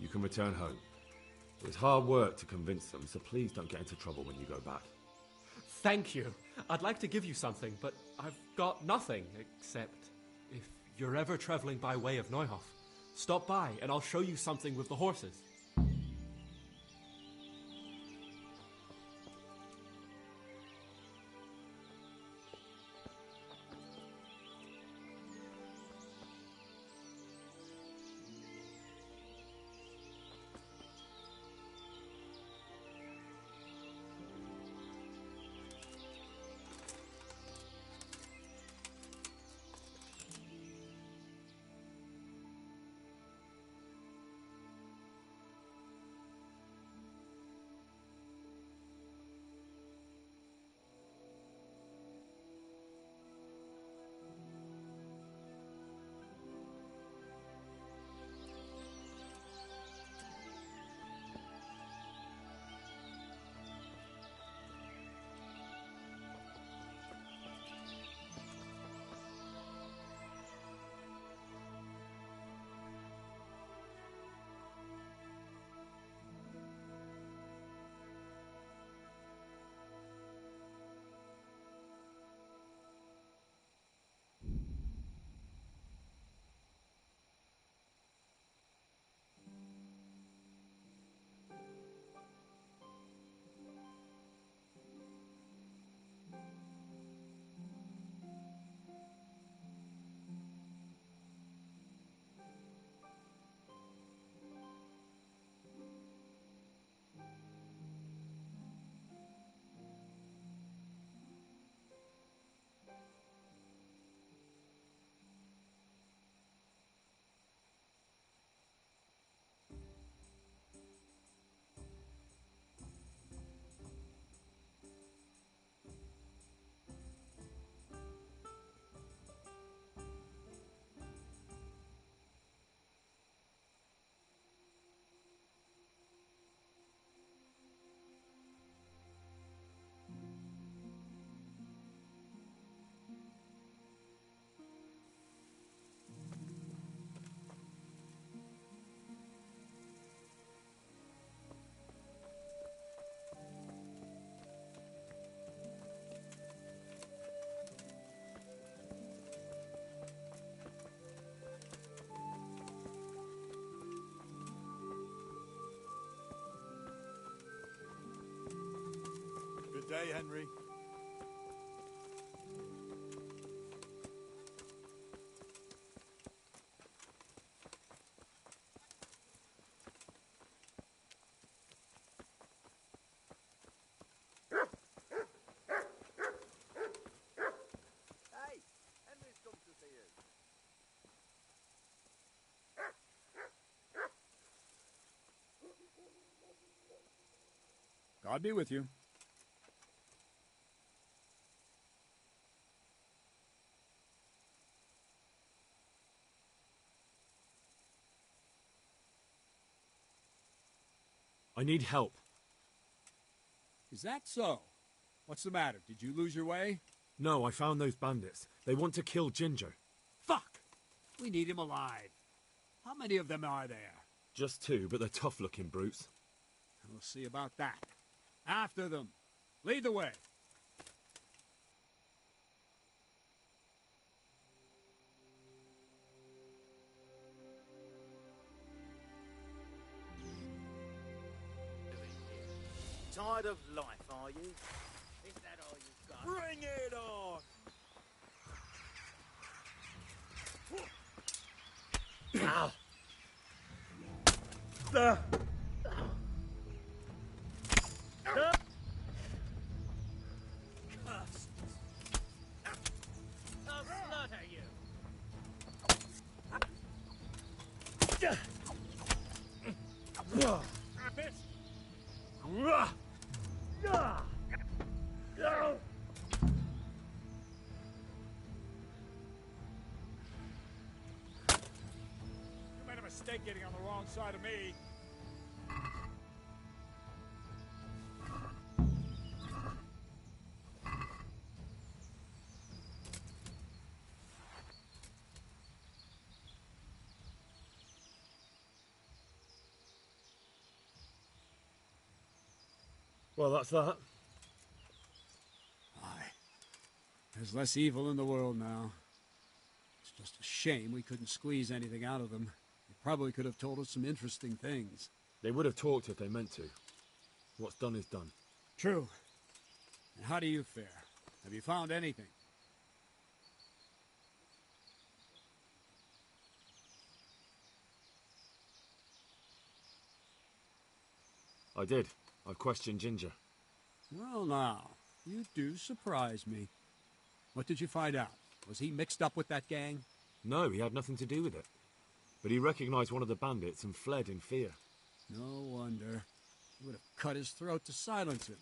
You can return home. It was hard work to convince them, so please don't get into trouble when you go back. Thank you. I'd like to give you something, but I've got nothing, except if you're ever traveling by way of Neuhof, stop by and I'll show you something with the horses. Good day, Henry. Hey, Henry's come to see you. God be with you. I need help. Is that so? What's the matter? Did you lose your way? No, I found those bandits. They want to kill Ginger. Fuck! We need him alive. How many of them are there? Just two, but they're tough-looking brutes. We'll see about that. After them. Lead the way. Tired of life, are you? Is that all you've got? Bring it on! Ow! I'll slaughter you. You made a mistake getting on the wrong side of me. Well, that's that. Aye. There's less evil in the world now. It's just a shame we couldn't squeeze anything out of them. They probably could have told us some interesting things. They would have talked if they meant to. What's done is done. True. And how do you fare? Have you found anything? I did. I've questioned Ginger. Well, now, you do surprise me. What did you find out? Was he mixed up with that gang? No, he had nothing to do with it. But he recognized one of the bandits and fled in fear. No wonder. He would have cut his throat to silence him.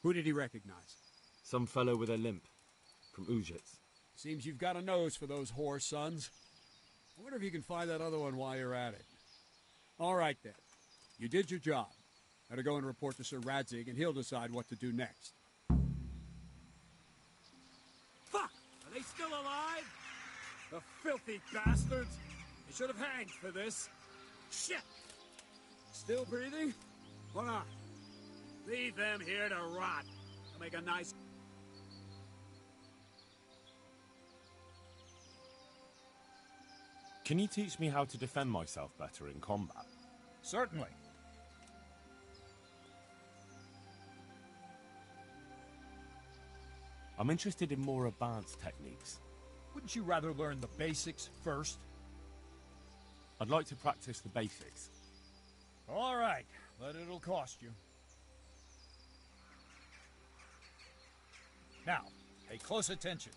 Who did he recognize? Some fellow with a limp. From Ujits. Seems you've got a nose for those whore sons. I wonder if you can find that other one while you're at it. All right, then. You did your job. Better go and report to Sir Radzig, and he'll decide what to do next. Fuck! Are they still alive? The filthy bastards! They should have hanged for this. Shit! Still breathing? Hold on. Leave them here to rot. I'll make a nice... Can you teach me how to defend myself better in combat? Certainly. I'm interested in more advanced techniques. Wouldn't you rather learn the basics first? I'd like to practice the basics. All right, but it'll cost you. Now, pay close attention.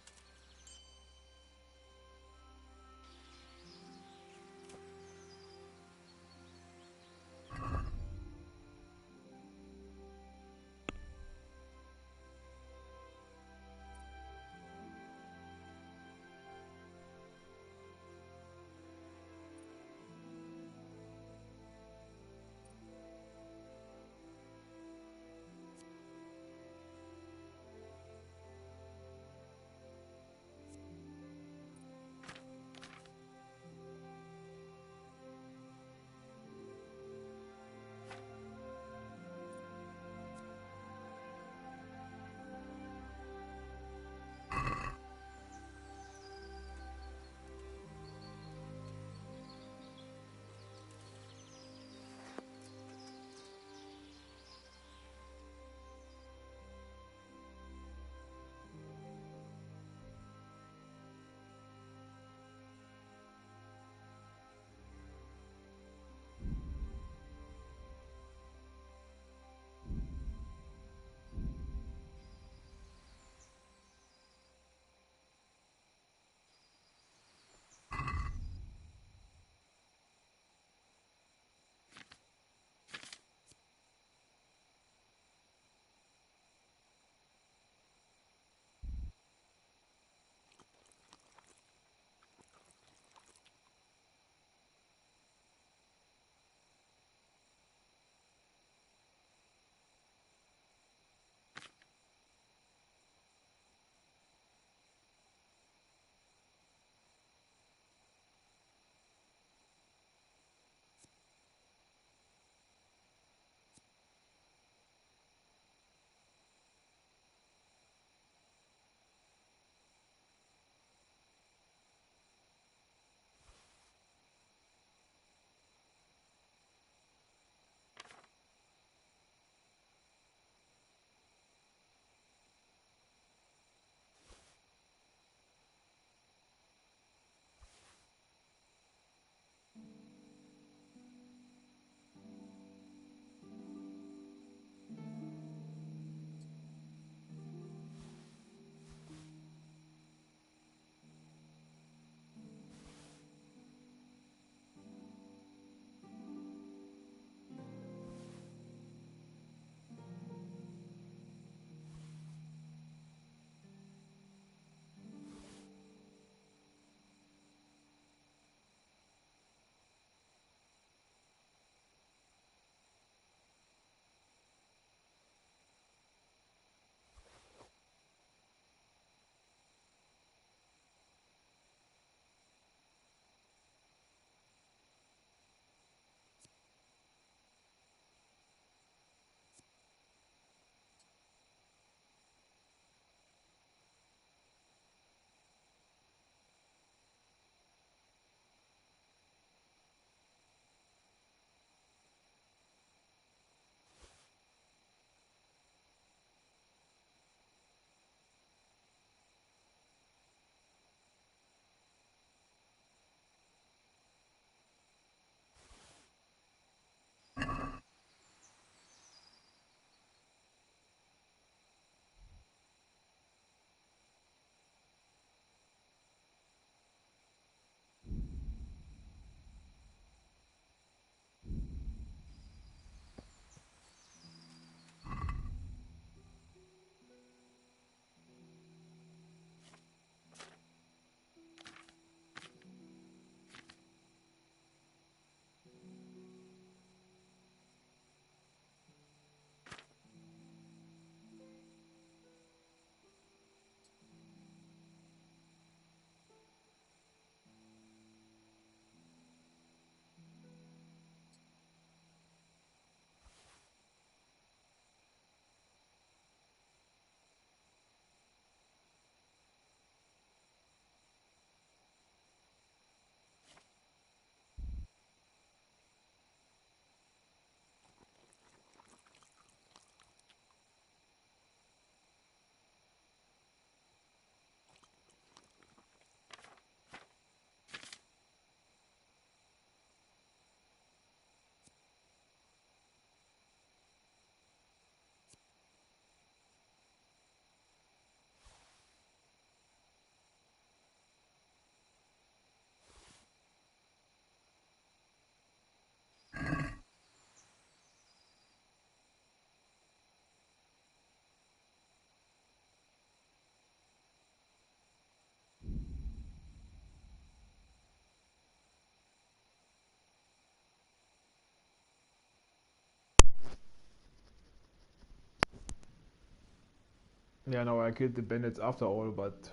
Yeah, no, I killed the bandits after all, but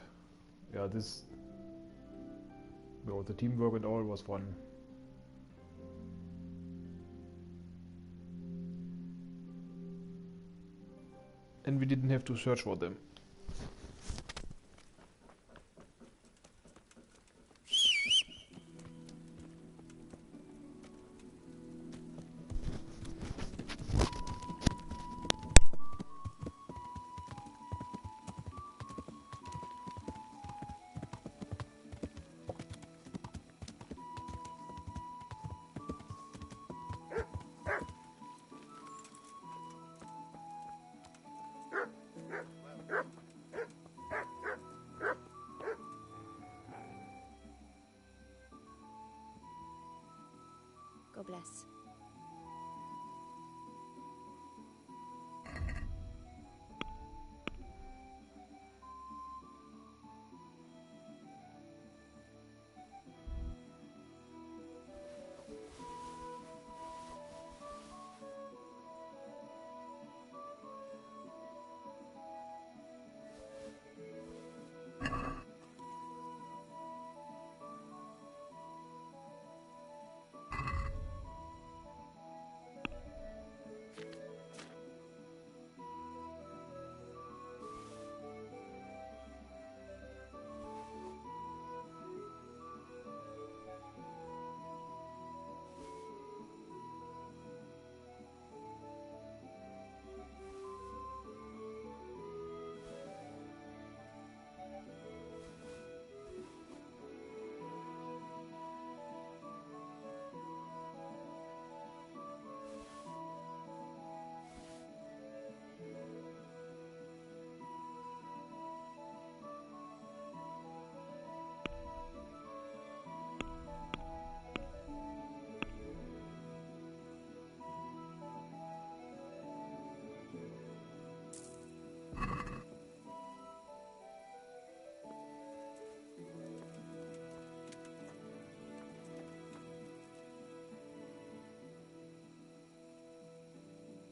yeah, this, well, the teamwork and all was fun. And we didn't have to search for them. God bless.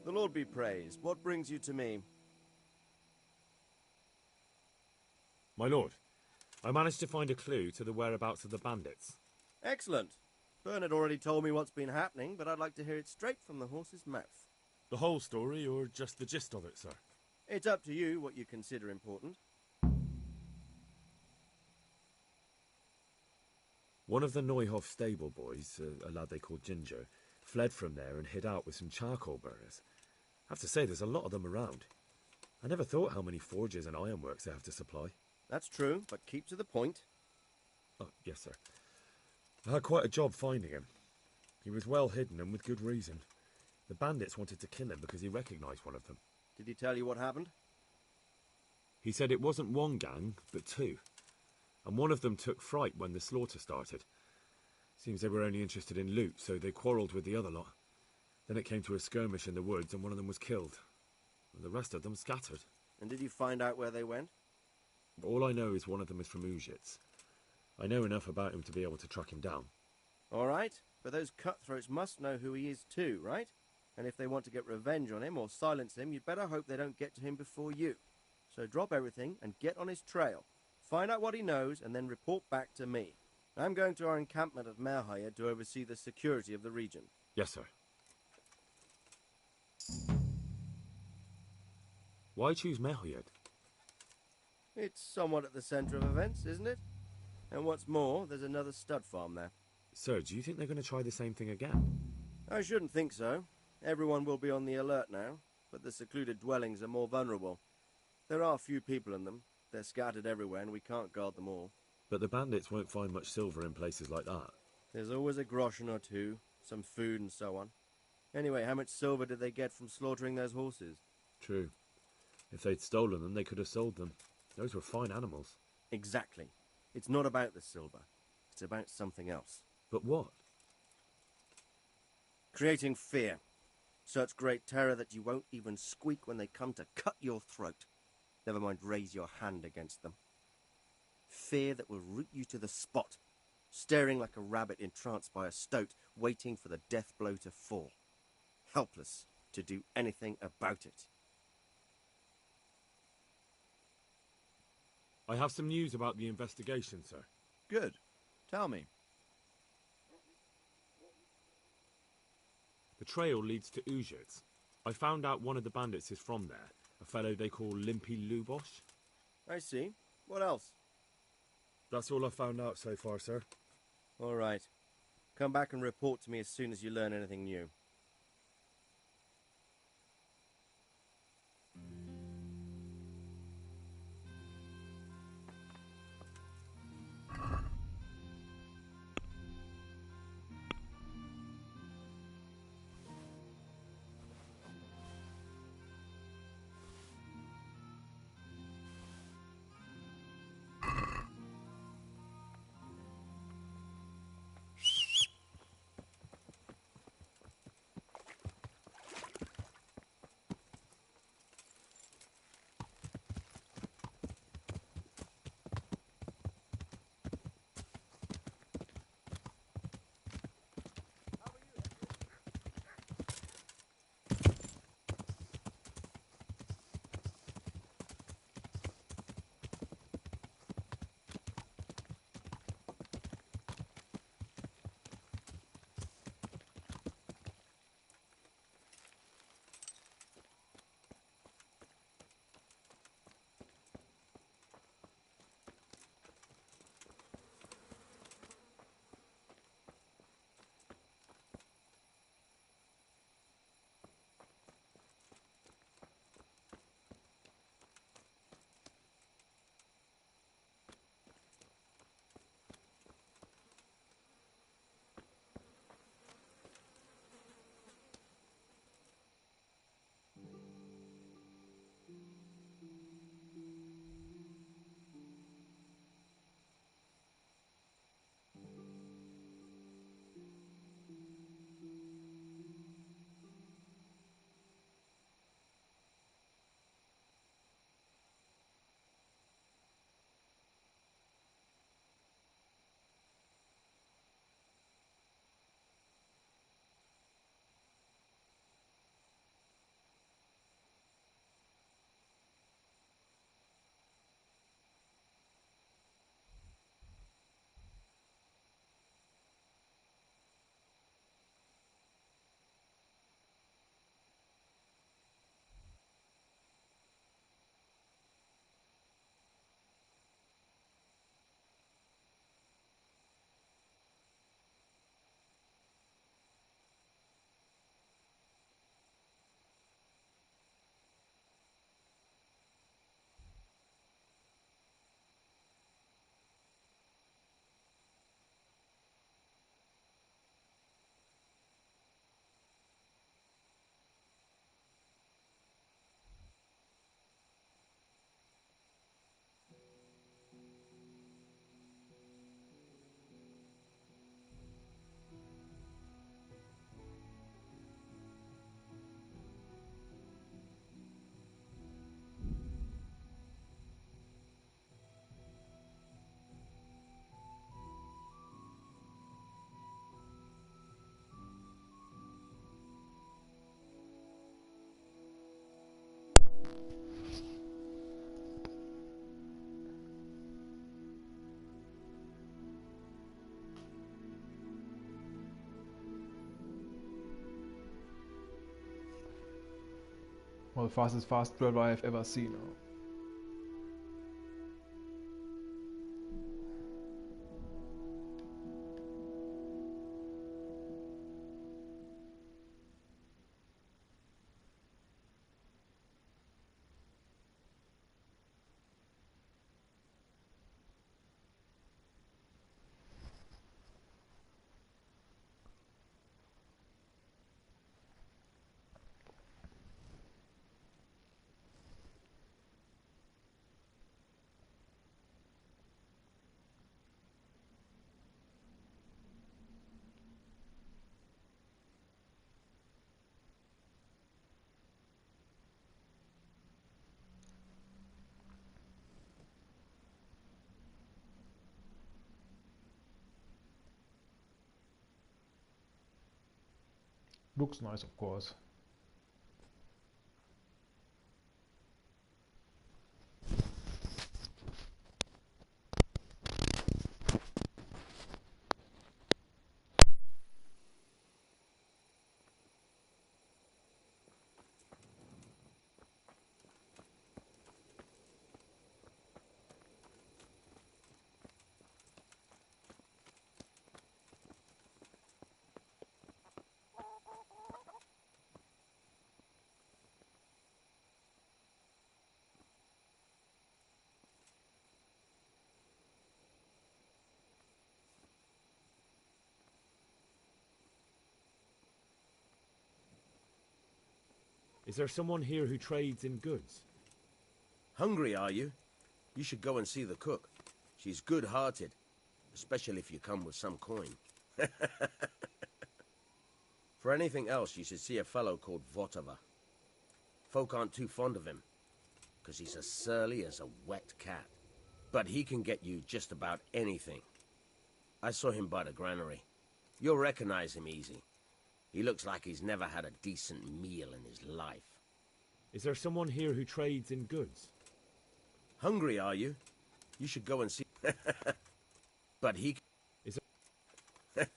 The Lord be praised. What brings you to me? My lord, I managed to find a clue to the whereabouts of the bandits. Excellent. Bernard already told me what's been happening, but I'd like to hear it straight from the horse's mouth. The whole story, or just the gist of it, sir? It's up to you what you consider important. One of the Neuhoff stable boys, a lad they called Ginger, fled from there and hid out with some charcoal burners. I have to say, there's a lot of them around. I never thought how many forges and ironworks they have to supply. That's true, but keep to the point. Oh, yes, sir. I had quite a job finding him. He was well hidden and with good reason. The bandits wanted to kill him because he recognised one of them. Did he tell you what happened? He said it wasn't one gang, but two. And one of them took fright when the slaughter started. Seems they were only interested in loot, so they quarrelled with the other lot. Then it came to a skirmish in the woods and one of them was killed. And the rest of them scattered. And did you find out where they went? All I know is one of them is from Ujic. I know enough about him to be able to track him down. All right, but those cutthroats must know who he is too, right? And if they want to get revenge on him or silence him, you'd better hope they don't get to him before you. So drop everything and get on his trail. Find out what he knows and then report back to me. I'm going to our encampment at Merhayed to oversee the security of the region. Yes, sir. Why choose Merhayed? It's somewhat at the centre of events, isn't it? And what's more, there's another stud farm there. Sir, do you think they're going to try the same thing again? I shouldn't think so. Everyone will be on the alert now, but the secluded dwellings are more vulnerable. There are few people in them. They're scattered everywhere and we can't guard them all. But the bandits won't find much silver in places like that. There's always a groschen or two, some food and so on. Anyway, how much silver did they get from slaughtering those horses? True. If they'd stolen them, they could have sold them. Those were fine animals. Exactly. It's not about the silver. It's about something else. But what? Creating fear. Such great terror that you won't even squeak when they come to cut your throat. Never mind raise your hand against them. Fear that will root you to the spot, staring like a rabbit entranced by a stoat, waiting for the death blow to fall. Helpless to do anything about it. I have some news about the investigation, sir. Good. Tell me. The trail leads to Ujits. I found out one of the bandits is from there, a fellow they call Limpy Lubosh. I see. What else? That's all I found out so far, sir. All right. Come back and report to me as soon as you learn anything new. Well, fastest fast travel I have ever seen. Looks nice, of course. Is there someone here who trades in goods? Hungry, are you? You should go and see the cook. She's good-hearted, especially if you come with some coin. For anything else, you should see a fellow called Votova. Folk aren't too fond of him, because he's as surly as a wet cat. But he can get you just about anything. I saw him by the granary. You'll recognize him easy. He looks like he's never had a decent meal in his life. Is there someone here who trades in goods? Hungry, are you? You should go and see... But he... Is it...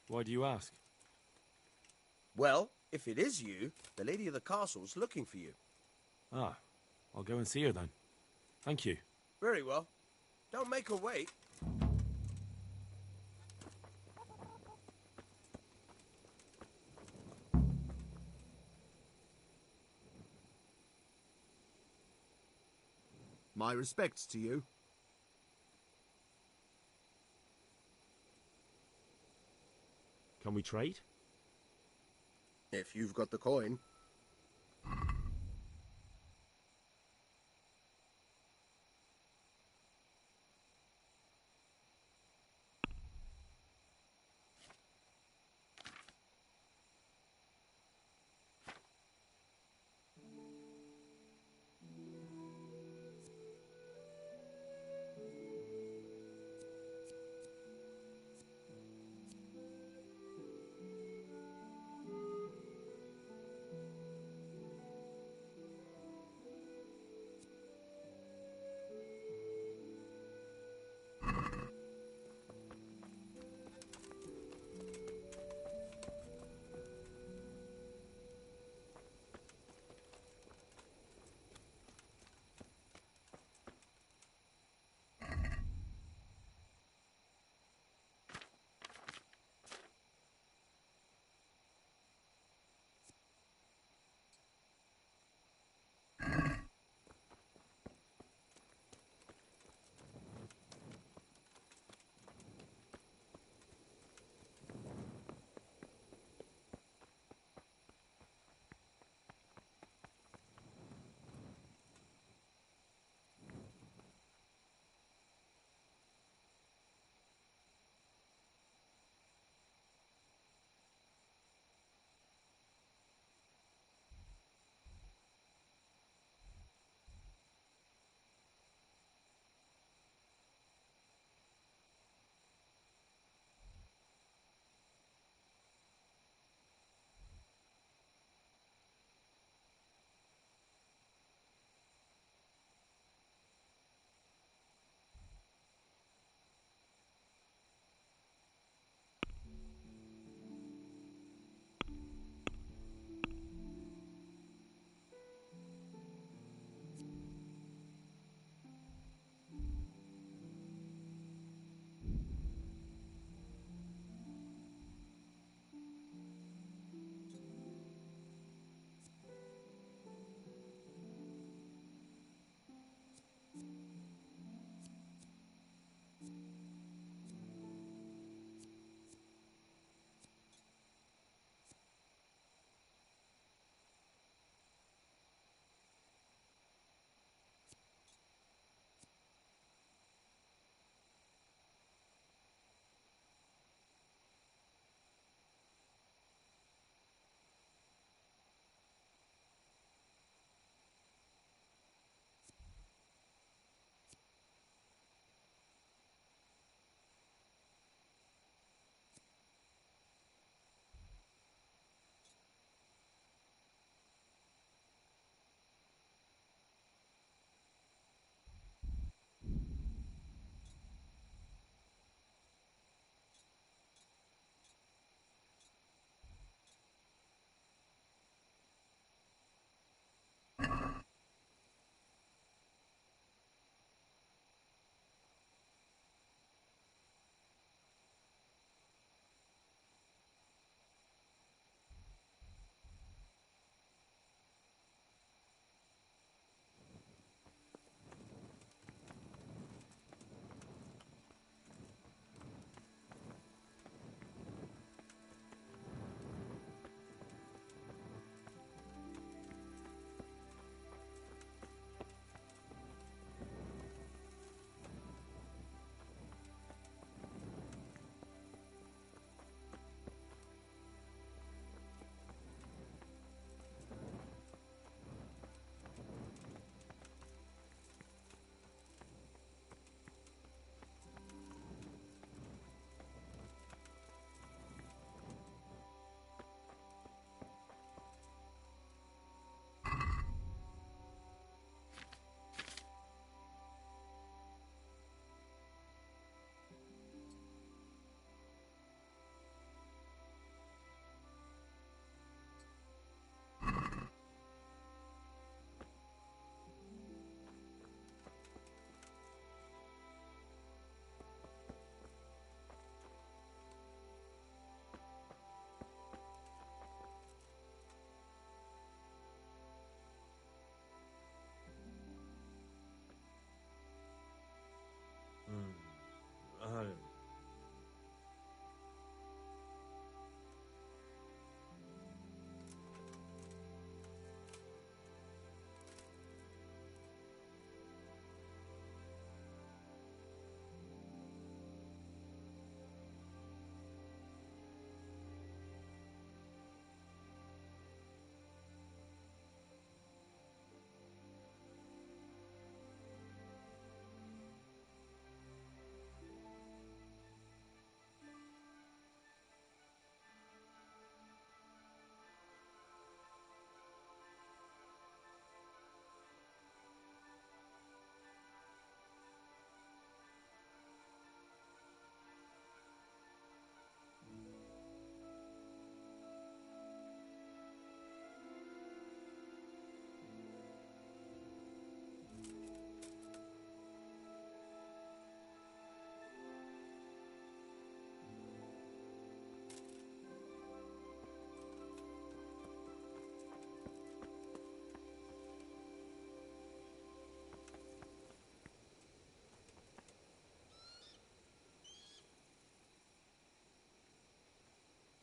Why do you ask? Well, if it is you, the lady of the castle's looking for you. Ah, I'll go and see her then. Thank you. Very well. Don't make her wait. My respects to you. Can we trade? If you've got the coin.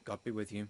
God be with you.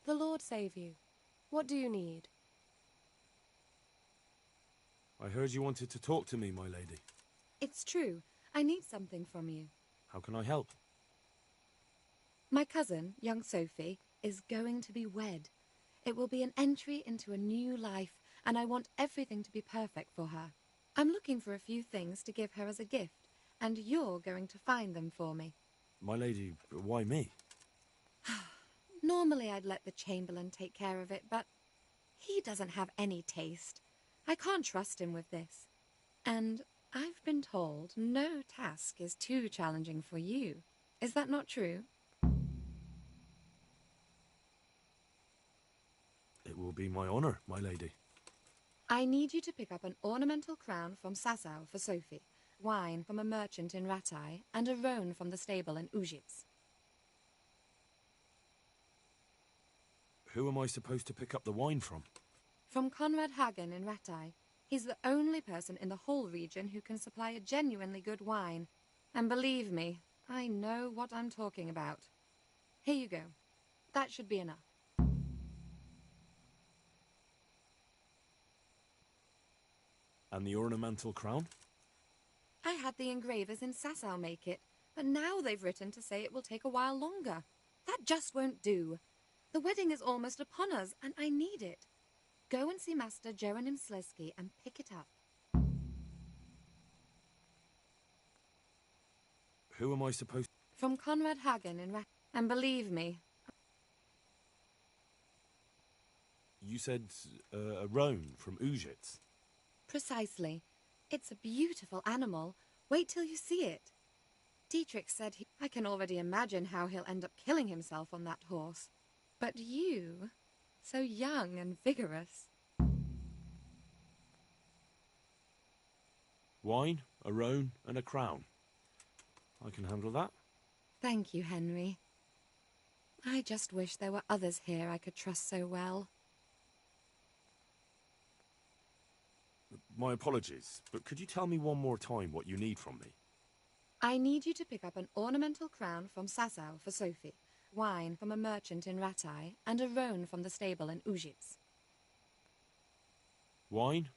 The Lord save you. What do you need? I heard you wanted to talk to me, my lady. It's true. I need something from you. How can I help? My cousin, young Sophie, is going to be wed. It will be an entry into a new life, and I want everything to be perfect for her. I'm looking for a few things to give her as a gift, and you're going to find them for me. My lady, why me? Normally I'd let the Chamberlain take care of it, but he doesn't have any taste. I can't trust him with this. And I've been told no task is too challenging for you. Is that not true? It will be my honor, my lady. I need you to pick up an ornamental crown from Sasau for Sophie, wine from a merchant in Ratai, and a roan from the stable in Ujits. Who am I supposed to pick up the wine from? From Conrad Hagen in Ratai. He's the only person in the whole region who can supply a genuinely good wine. And believe me, I know what I'm talking about. Here you go. That should be enough. And the ornamental crown? I had the engravers in Sasau make it, but now they've written to say it will take a while longer. That just won't do. The wedding is almost upon us, and I need it. Go and see Master Jeronim Slesky and pick it up. Who am I supposed... From Conrad Hagen in and believe me... You said a roan from Ujits? Precisely. It's a beautiful animal. Wait till you see it. Dietrich said I can already imagine how he'll end up killing himself on that horse. But you, so young and vigorous. Wine, a roan, and a crown. I can handle that. Thank you, Henry. I just wish there were others here I could trust so well. My apologies, but could you tell me one more time what you need from me? I need you to pick up an ornamental crown from Sasau for Sophie, wine from a merchant in Ratai, and a roan from the stable in Ujits. Wine?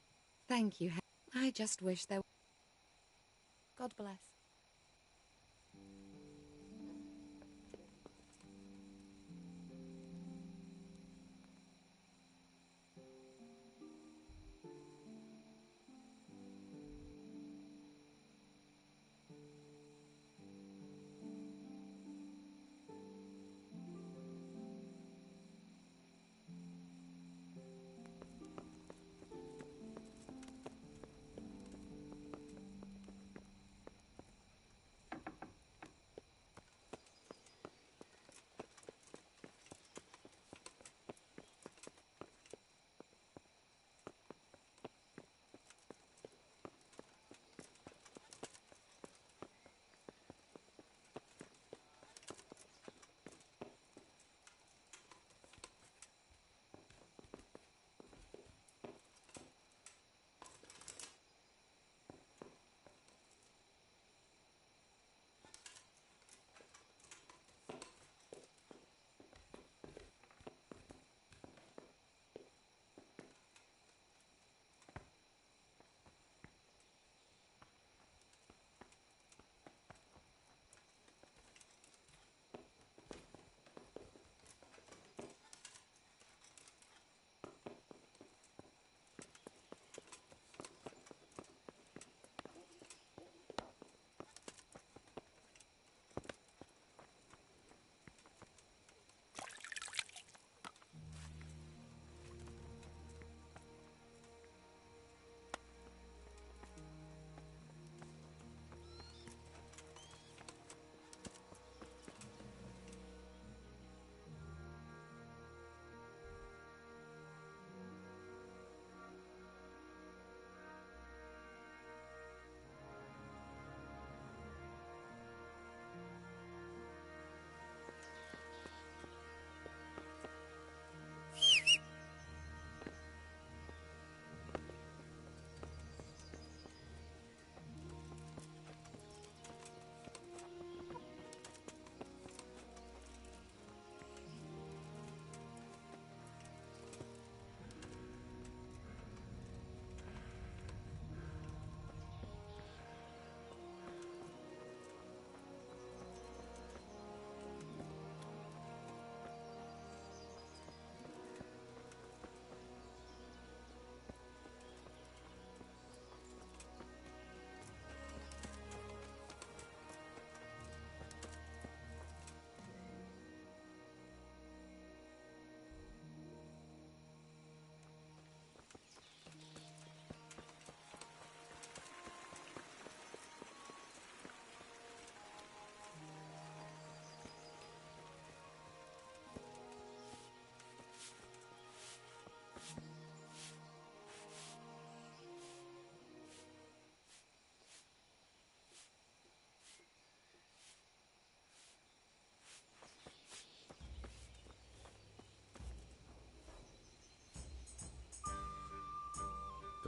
Thank you, I just wish there... God bless.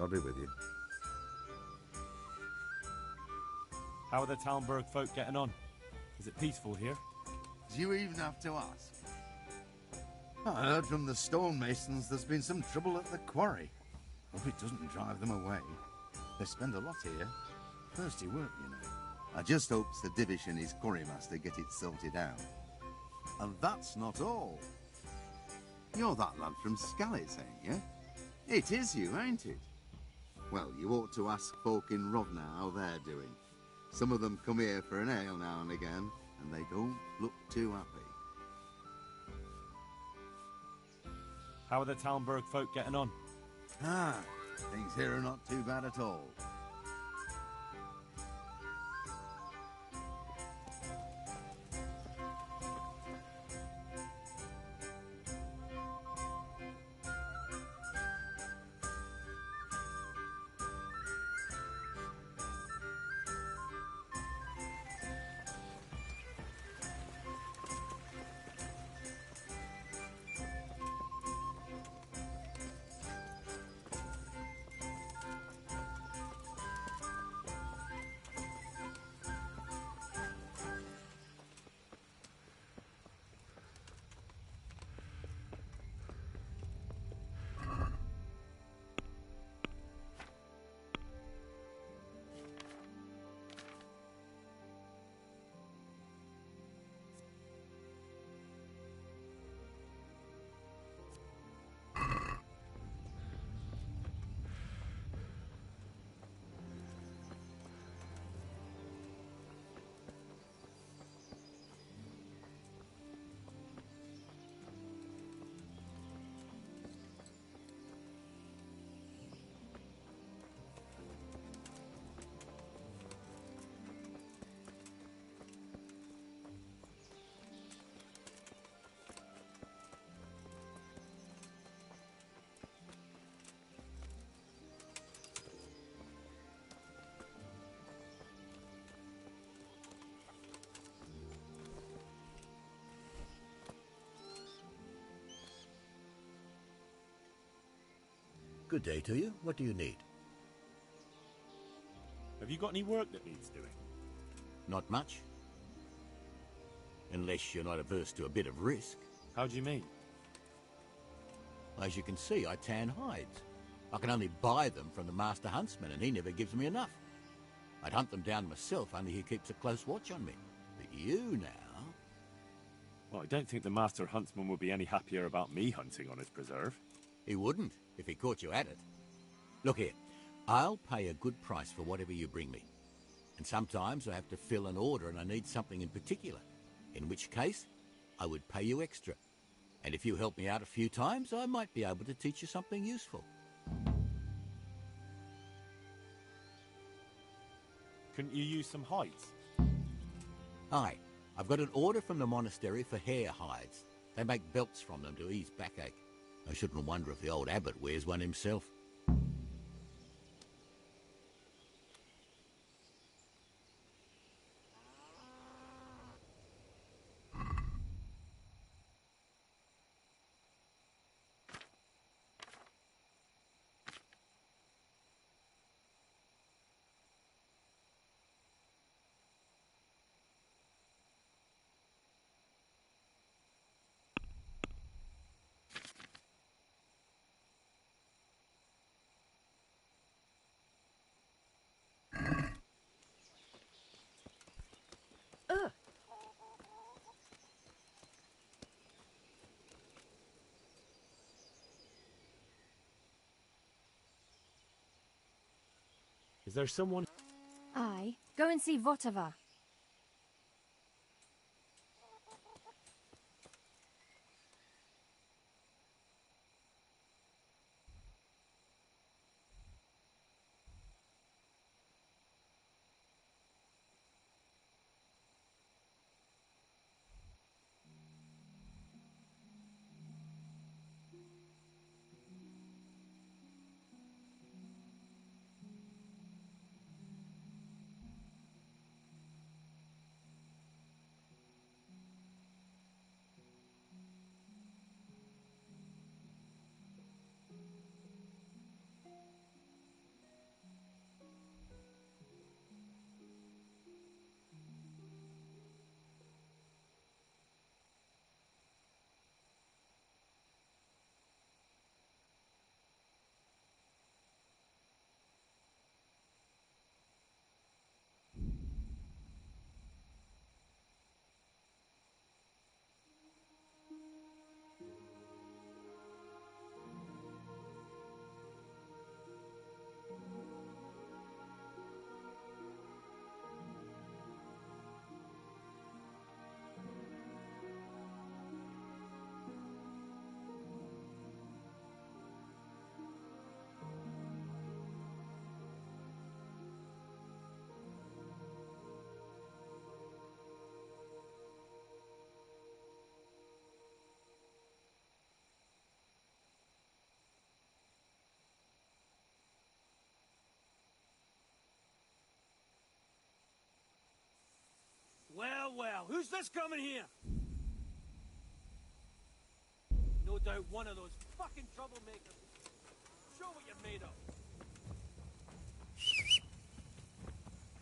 I'll be with you. How are the Talmberg folk getting on? Is it peaceful here? Do you even have to ask? I heard from the stonemasons there's been some trouble at the quarry. Hope it doesn't drive them away. They spend a lot here. Thirsty work, you know. I just hopes the Divish and his quarrymaster get it sorted out. And that's not all. You're that lad from Skalitz, ain't you? It is you, ain't it? Well, you ought to ask folk in Rovna how they're doing. Some of them come here for an ale now and again, and they don't look too happy. How are the Talmberg folk getting on? Things here are not too bad at all. Good day to you. What do you need? Have you got any work that needs doing? Not much. Unless you're not averse to a bit of risk. How do you mean? As you can see, I tan hides. I can only buy them from the master huntsman, and he never gives me enough. I'd hunt them down myself, only he keeps a close watch on me. But you now... Well, I don't think the master huntsman would be any happier about me hunting on his preserve. He wouldn't, if he caught you at it. Look here, I'll pay a good price for whatever you bring me. And sometimes I have to fill an order and I need something in particular. In which case, I would pay you extra. And if you help me out a few times, I might be able to teach you something useful. Couldn't you use some hides? Aye, I've got an order from the monastery for hare hides. They make belts from them to ease backache. I shouldn't wonder if the old abbot wears one himself. Is there someone... Aye, go and see Votava. well. Who's this coming here? No doubt one of those fucking troublemakers. Show what you're made of.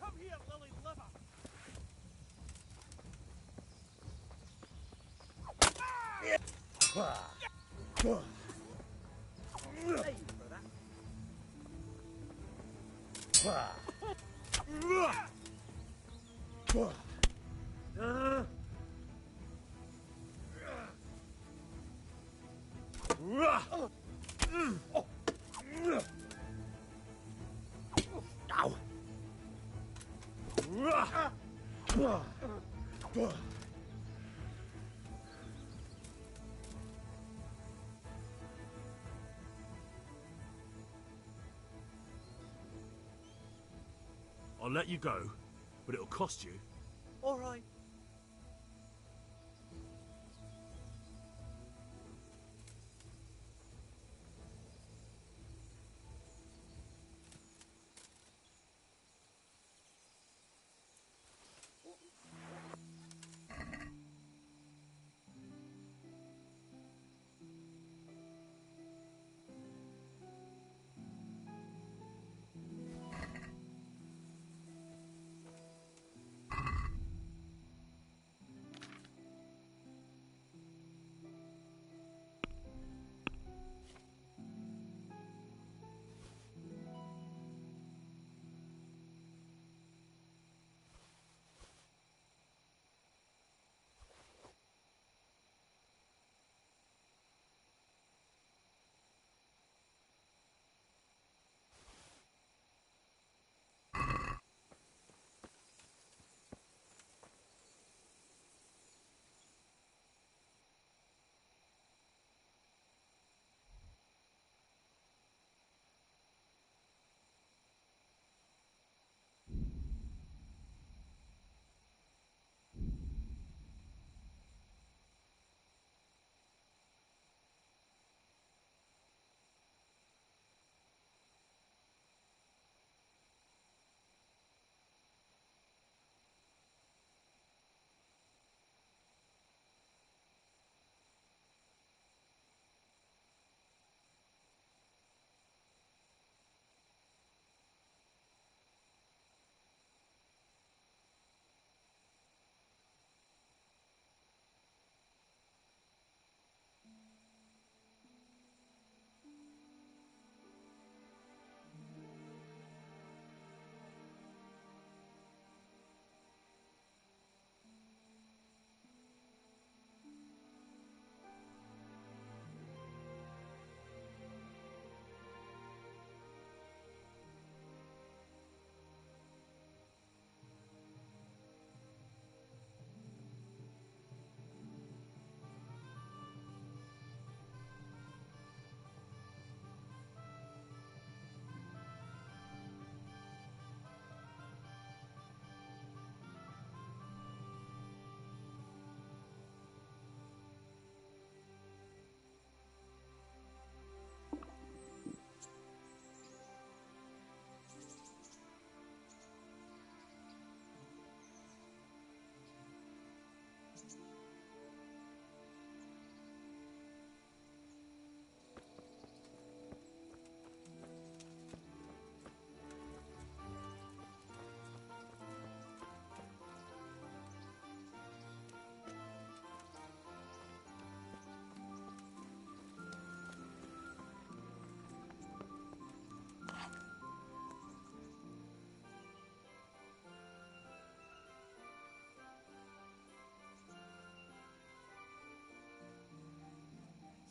Come here, lily liver. Hey, I'll let you go, but it'll cost you. All right.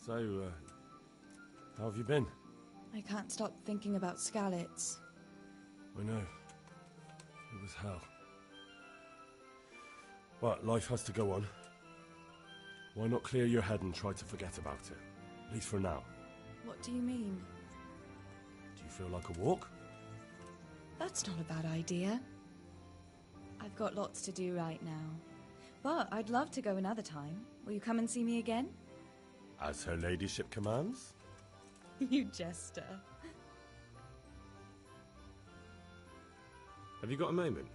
So, how have you been? I can't stop thinking about Skalitz. I know. It was hell. But life has to go on. Why not clear your head and try to forget about it? At least for now. What do you mean? Do you feel like a walk? That's not a bad idea. I've got lots to do right now. But I'd love to go another time. Will you come and see me again? As her ladyship commands? You jester. Have you got a moment?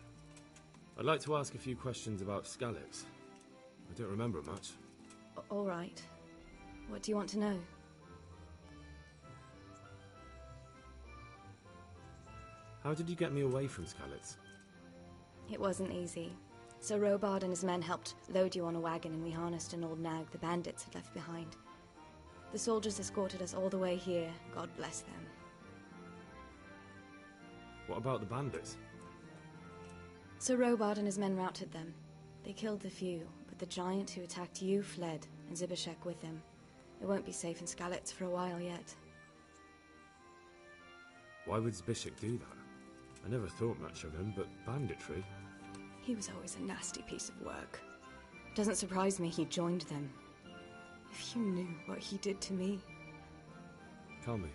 I'd like to ask a few questions about Skalitz. I don't remember much. All right. What do you want to know? How did you get me away from Skalitz? It wasn't easy. Sir Robard and his men helped load you on a wagon and we harnessed an old nag the bandits had left behind. The soldiers escorted us all the way here, God bless them. What about the bandits? Sir Robard and his men routed them. They killed the few, but the giant who attacked you fled, and Zibishek with him. It won't be safe in Skalitz for a while yet. Why would Zbyszek do that? I never thought much of him, but banditry? He was always a nasty piece of work. Doesn't surprise me he joined them. If you knew what he did to me. Tell me.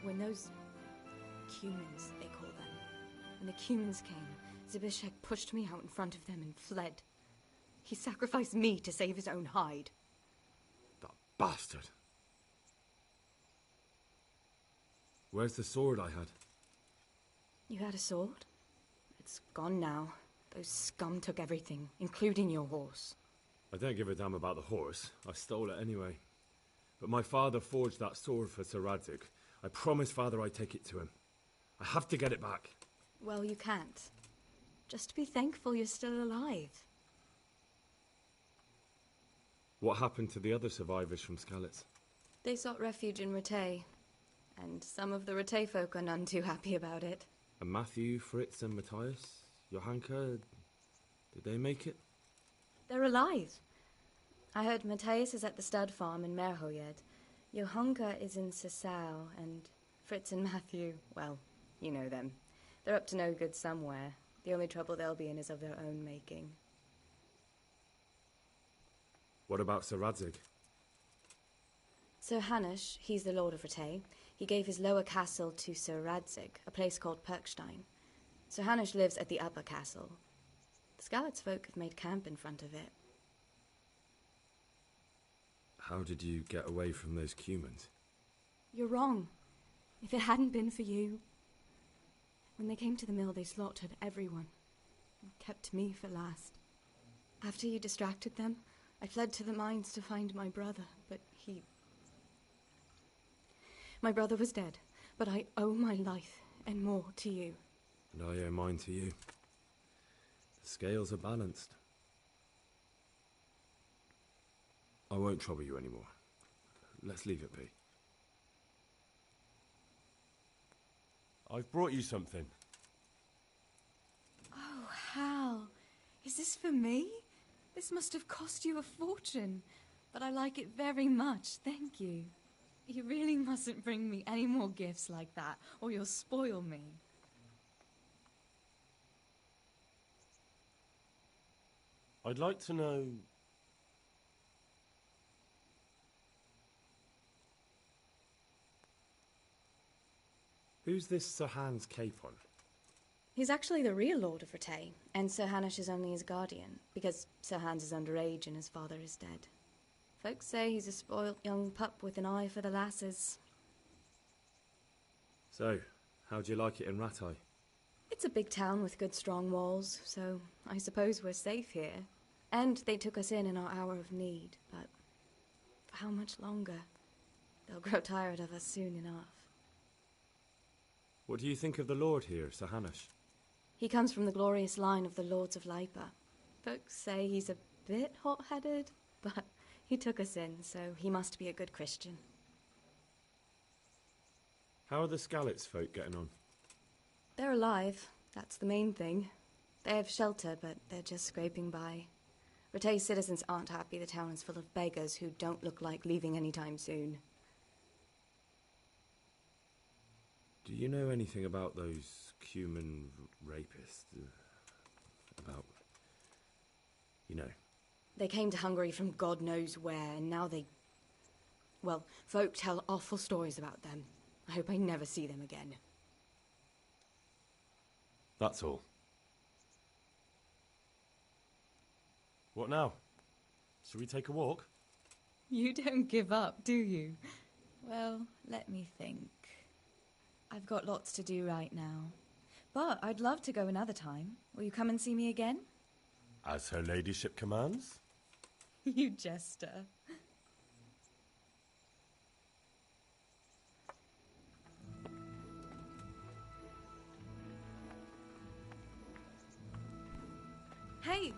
When those humans, they call them, when the humans came, Zbyszek pushed me out in front of them and fled. He sacrificed me to save his own hide. That bastard! Where's the sword I had? You had a sword? It's gone now. Those scum took everything, including your horse. I don't give a damn about the horse. I stole it anyway. But my father forged that sword for Sir Radzig. I promised father I'd take it to him. I have to get it back. Well, you can't. Just be thankful you're still alive. What happened to the other survivors from Skalitz? They sought refuge in Ratay, and some of the Ratay folk are none too happy about it. And Matthew, Fritz and Matthias? Johanka? Did they make it? They're alive. I heard Matthias is at the stud farm in Merhojed. Johanka is in Sasau, and Fritz and Matthew, well, you know them. They're up to no good somewhere. The only trouble they'll be in is of their own making. What about Sir Radzig? Sir Hanush, he's the Lord of Ratay. He gave his lower castle to Sir Radzig, a place called Perkstein. Sir Hanush lives at the upper castle. The Skalitz folk have made camp in front of it. How did you get away from those humans? You're wrong. If it hadn't been for you... When they came to the mill, they slaughtered everyone. And kept me for last. After you distracted them, I fled to the mines to find my brother, but he... My brother was dead, but I owe my life and more to you. And I owe mine to you. The scales are balanced. I won't trouble you anymore. Let's leave it be. I've brought you something. Oh, Hal. Is this for me? This must have cost you a fortune. But I like it very much, thank you. You really mustn't bring me any more gifts like that, or you'll spoil me. I'd like to know... Who's this Sir Hans cape on? He's actually the real Lord of Ratay, and Sir Hanush is only his guardian, because Sir Hans is underage and his father is dead. Folks say he's a spoilt young pup with an eye for the lasses. So, how'd you like it in Ratay? It's a big town with good strong walls, so I suppose we're safe here. And they took us in our hour of need, but for how much longer? They'll grow tired of us soon enough. What do you think of the Lord here, Sir Hanush? He comes from the glorious line of the Lords of Lipa. Folks say he's a bit hot-headed, but he took us in, so he must be a good Christian. How are the Skalitz folk getting on? They're alive, that's the main thing. They have shelter, but they're just scraping by. Ratay's citizens aren't happy the town is full of beggars who don't look like leaving anytime soon. Do you know anything about those human rapists? About... you know... They came to Hungary from God knows where, and now they... Well, folk tell awful stories about them. I hope I never see them again. That's all. What now? Shall we take a walk? You don't give up, do you? Well, let me think. I've got lots to do right now. But I'd love to go another time. Will you come and see me again? As her ladyship commands? You jester. Hey!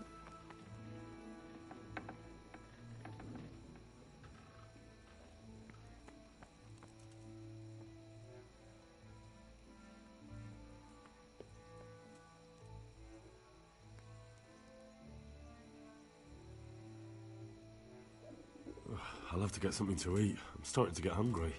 I'll have to get something to eat. I'm starting to get hungry.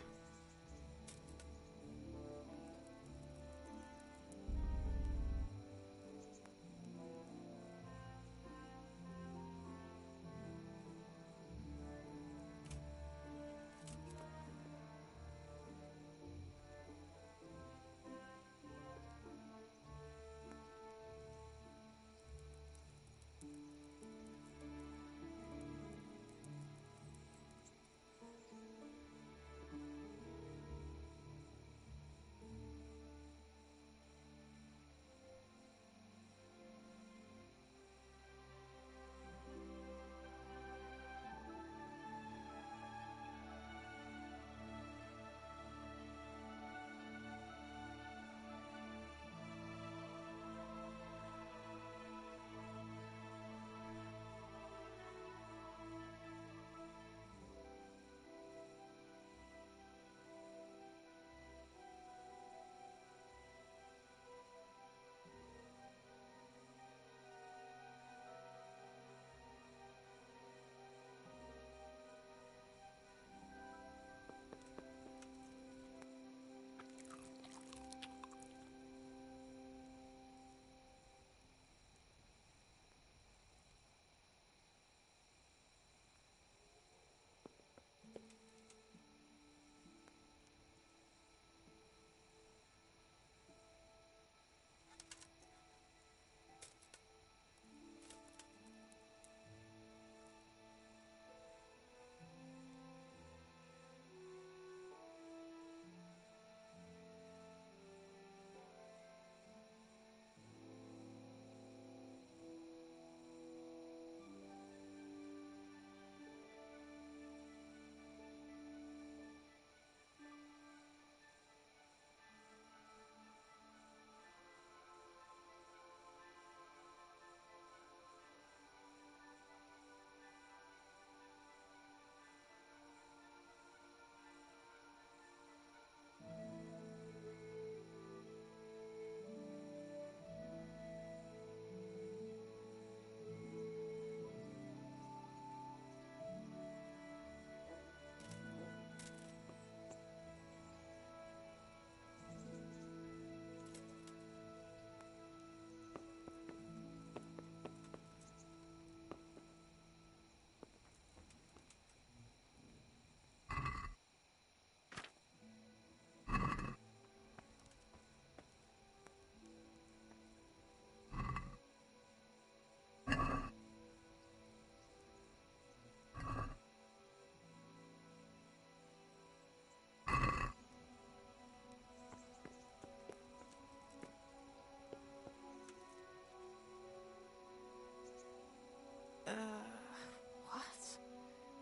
What?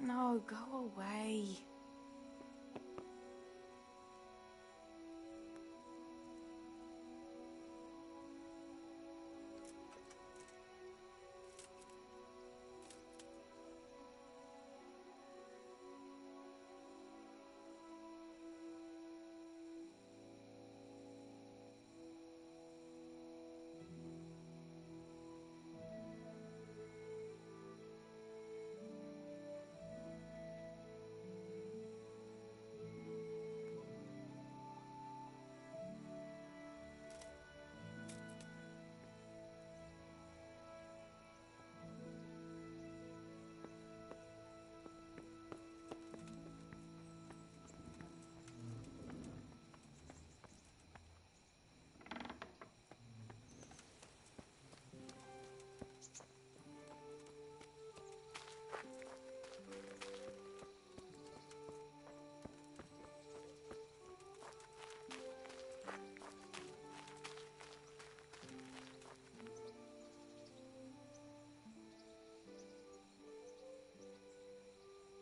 No, go away.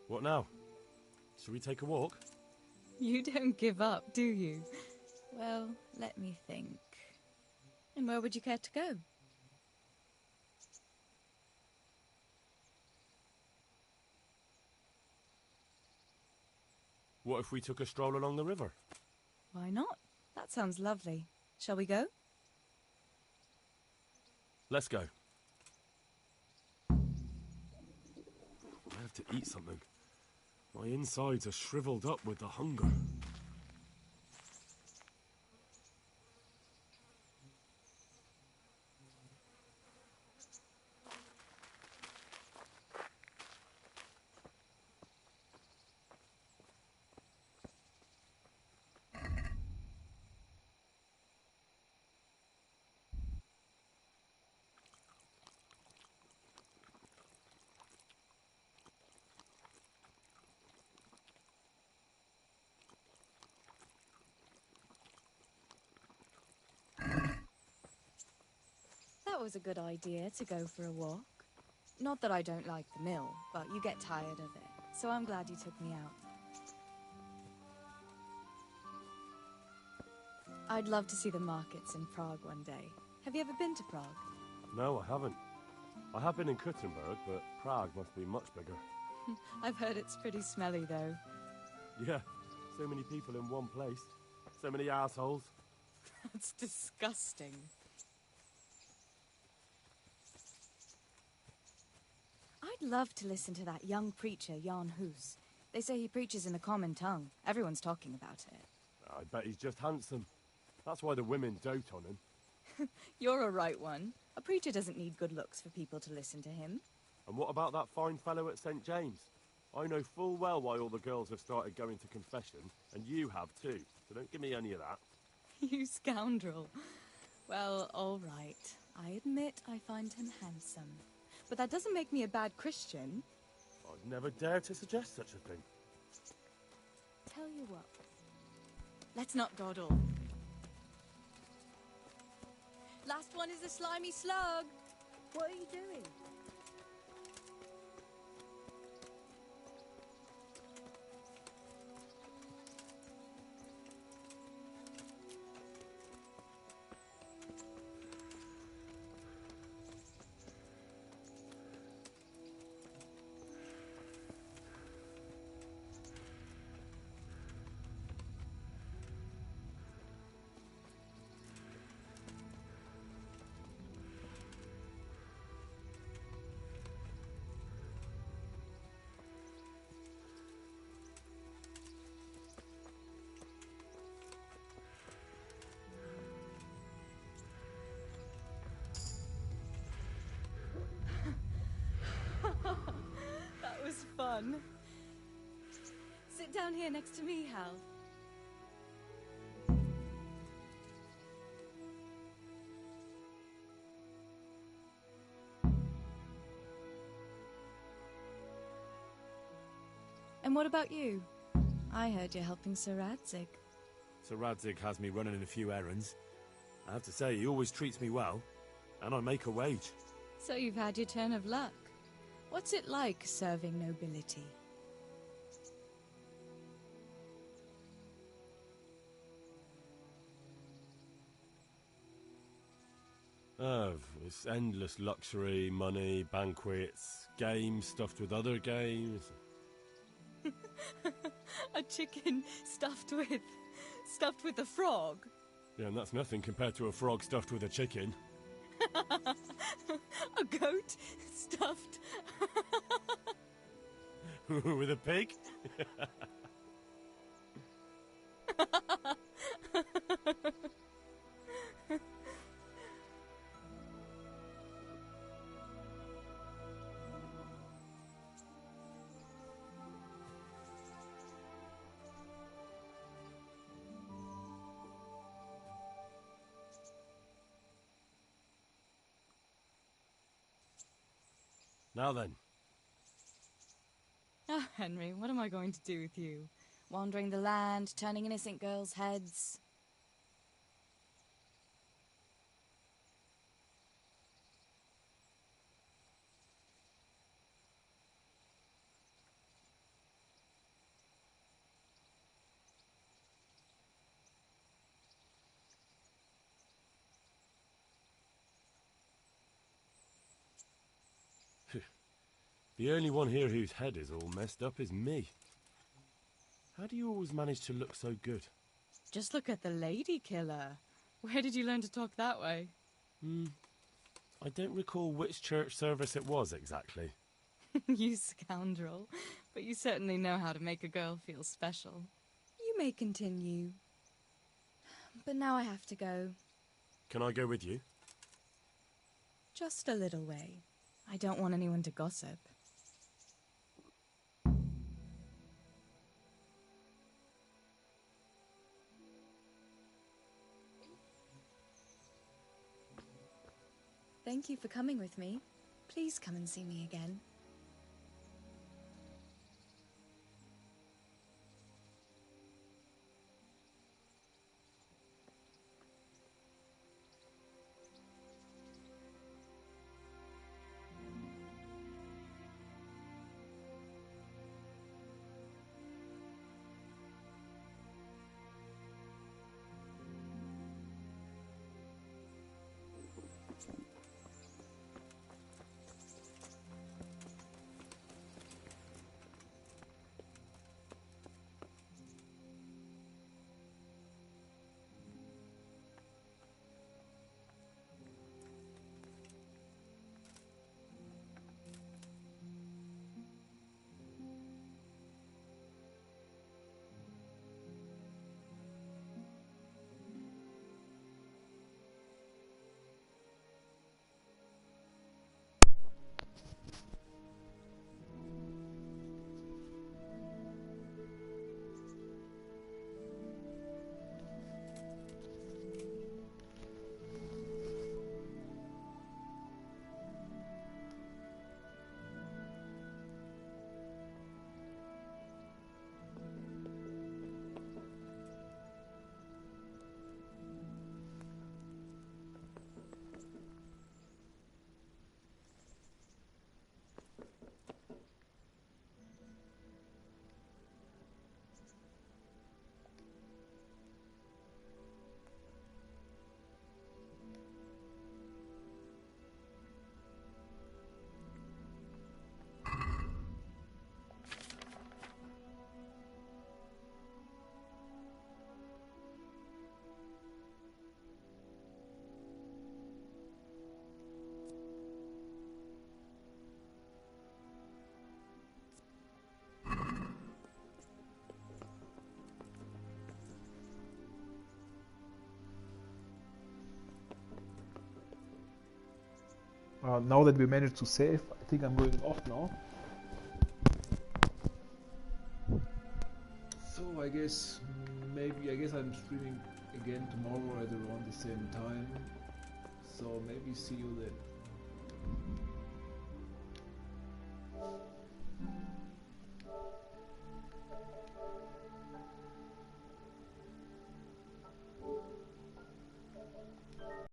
What now? Shall we take a walk? You don't give up, do you? Well, let me think. And where would you care to go? What if we took a stroll along the river? Why not? That sounds lovely. Shall we go? Let's go. I have to eat something. My insides are shriveled up with the hunger. That was a good idea to go for a walk. Not that I don't like the mill, but you get tired of it, so I'm glad you took me out. I'd love to see the markets in Prague one day. Have you ever been to Prague? No, I haven't. I have been in Kuttenberg, but Prague must be much bigger. I've heard it's pretty smelly, though. Yeah, so many people in one place. So many assholes. That's disgusting. I'd love to listen to that young preacher, Jan Hus. They say he preaches in the common tongue. Everyone's talking about it. I bet he's just handsome. That's why the women dote on him. You're a right one. A preacher doesn't need good looks for people to listen to him. And what about that fine fellow at St. James? I know full well why all the girls have started going to confession, and you have too, so don't give me any of that. You scoundrel. Well, all right. I admit I find him handsome. But that doesn't make me a bad Christian. I'd never dare to suggest such a thing. Tell you what. Let's not dawdle. Last one is the slimy slug. What are you doing? That was fun. Sit down here next to me, Hal. And what about you? I heard you're helping Sir Radzig. Sir Radzig has me running a few errands. I have to say, he always treats me well, and I make a wage. So you've had your turn of luck. What's it like serving nobility? Oh, it's endless luxury, money, banquets, games stuffed with other games. A chicken stuffed with a frog? Yeah, and that's nothing compared to a frog stuffed with a chicken. A goat stuffed with a pig? Now then. Oh, Henry, what am I going to do with you? Wandering the land, turning innocent girls' heads. The only one here whose head is all messed up is me. How do you always manage to look so good? Just look at the lady killer. Where did you learn to talk that way? I don't recall which church service it was exactly. You scoundrel. But you certainly know how to make a girl feel special. You may continue. But now I have to go. Can I go with you? Just a little way. I don't want anyone to gossip. Thank you for coming with me. Please come and see me again. Now that we managed to save, I think I'm going off now. So I guess I'm streaming again tomorrow at around the same time. So maybe see you then.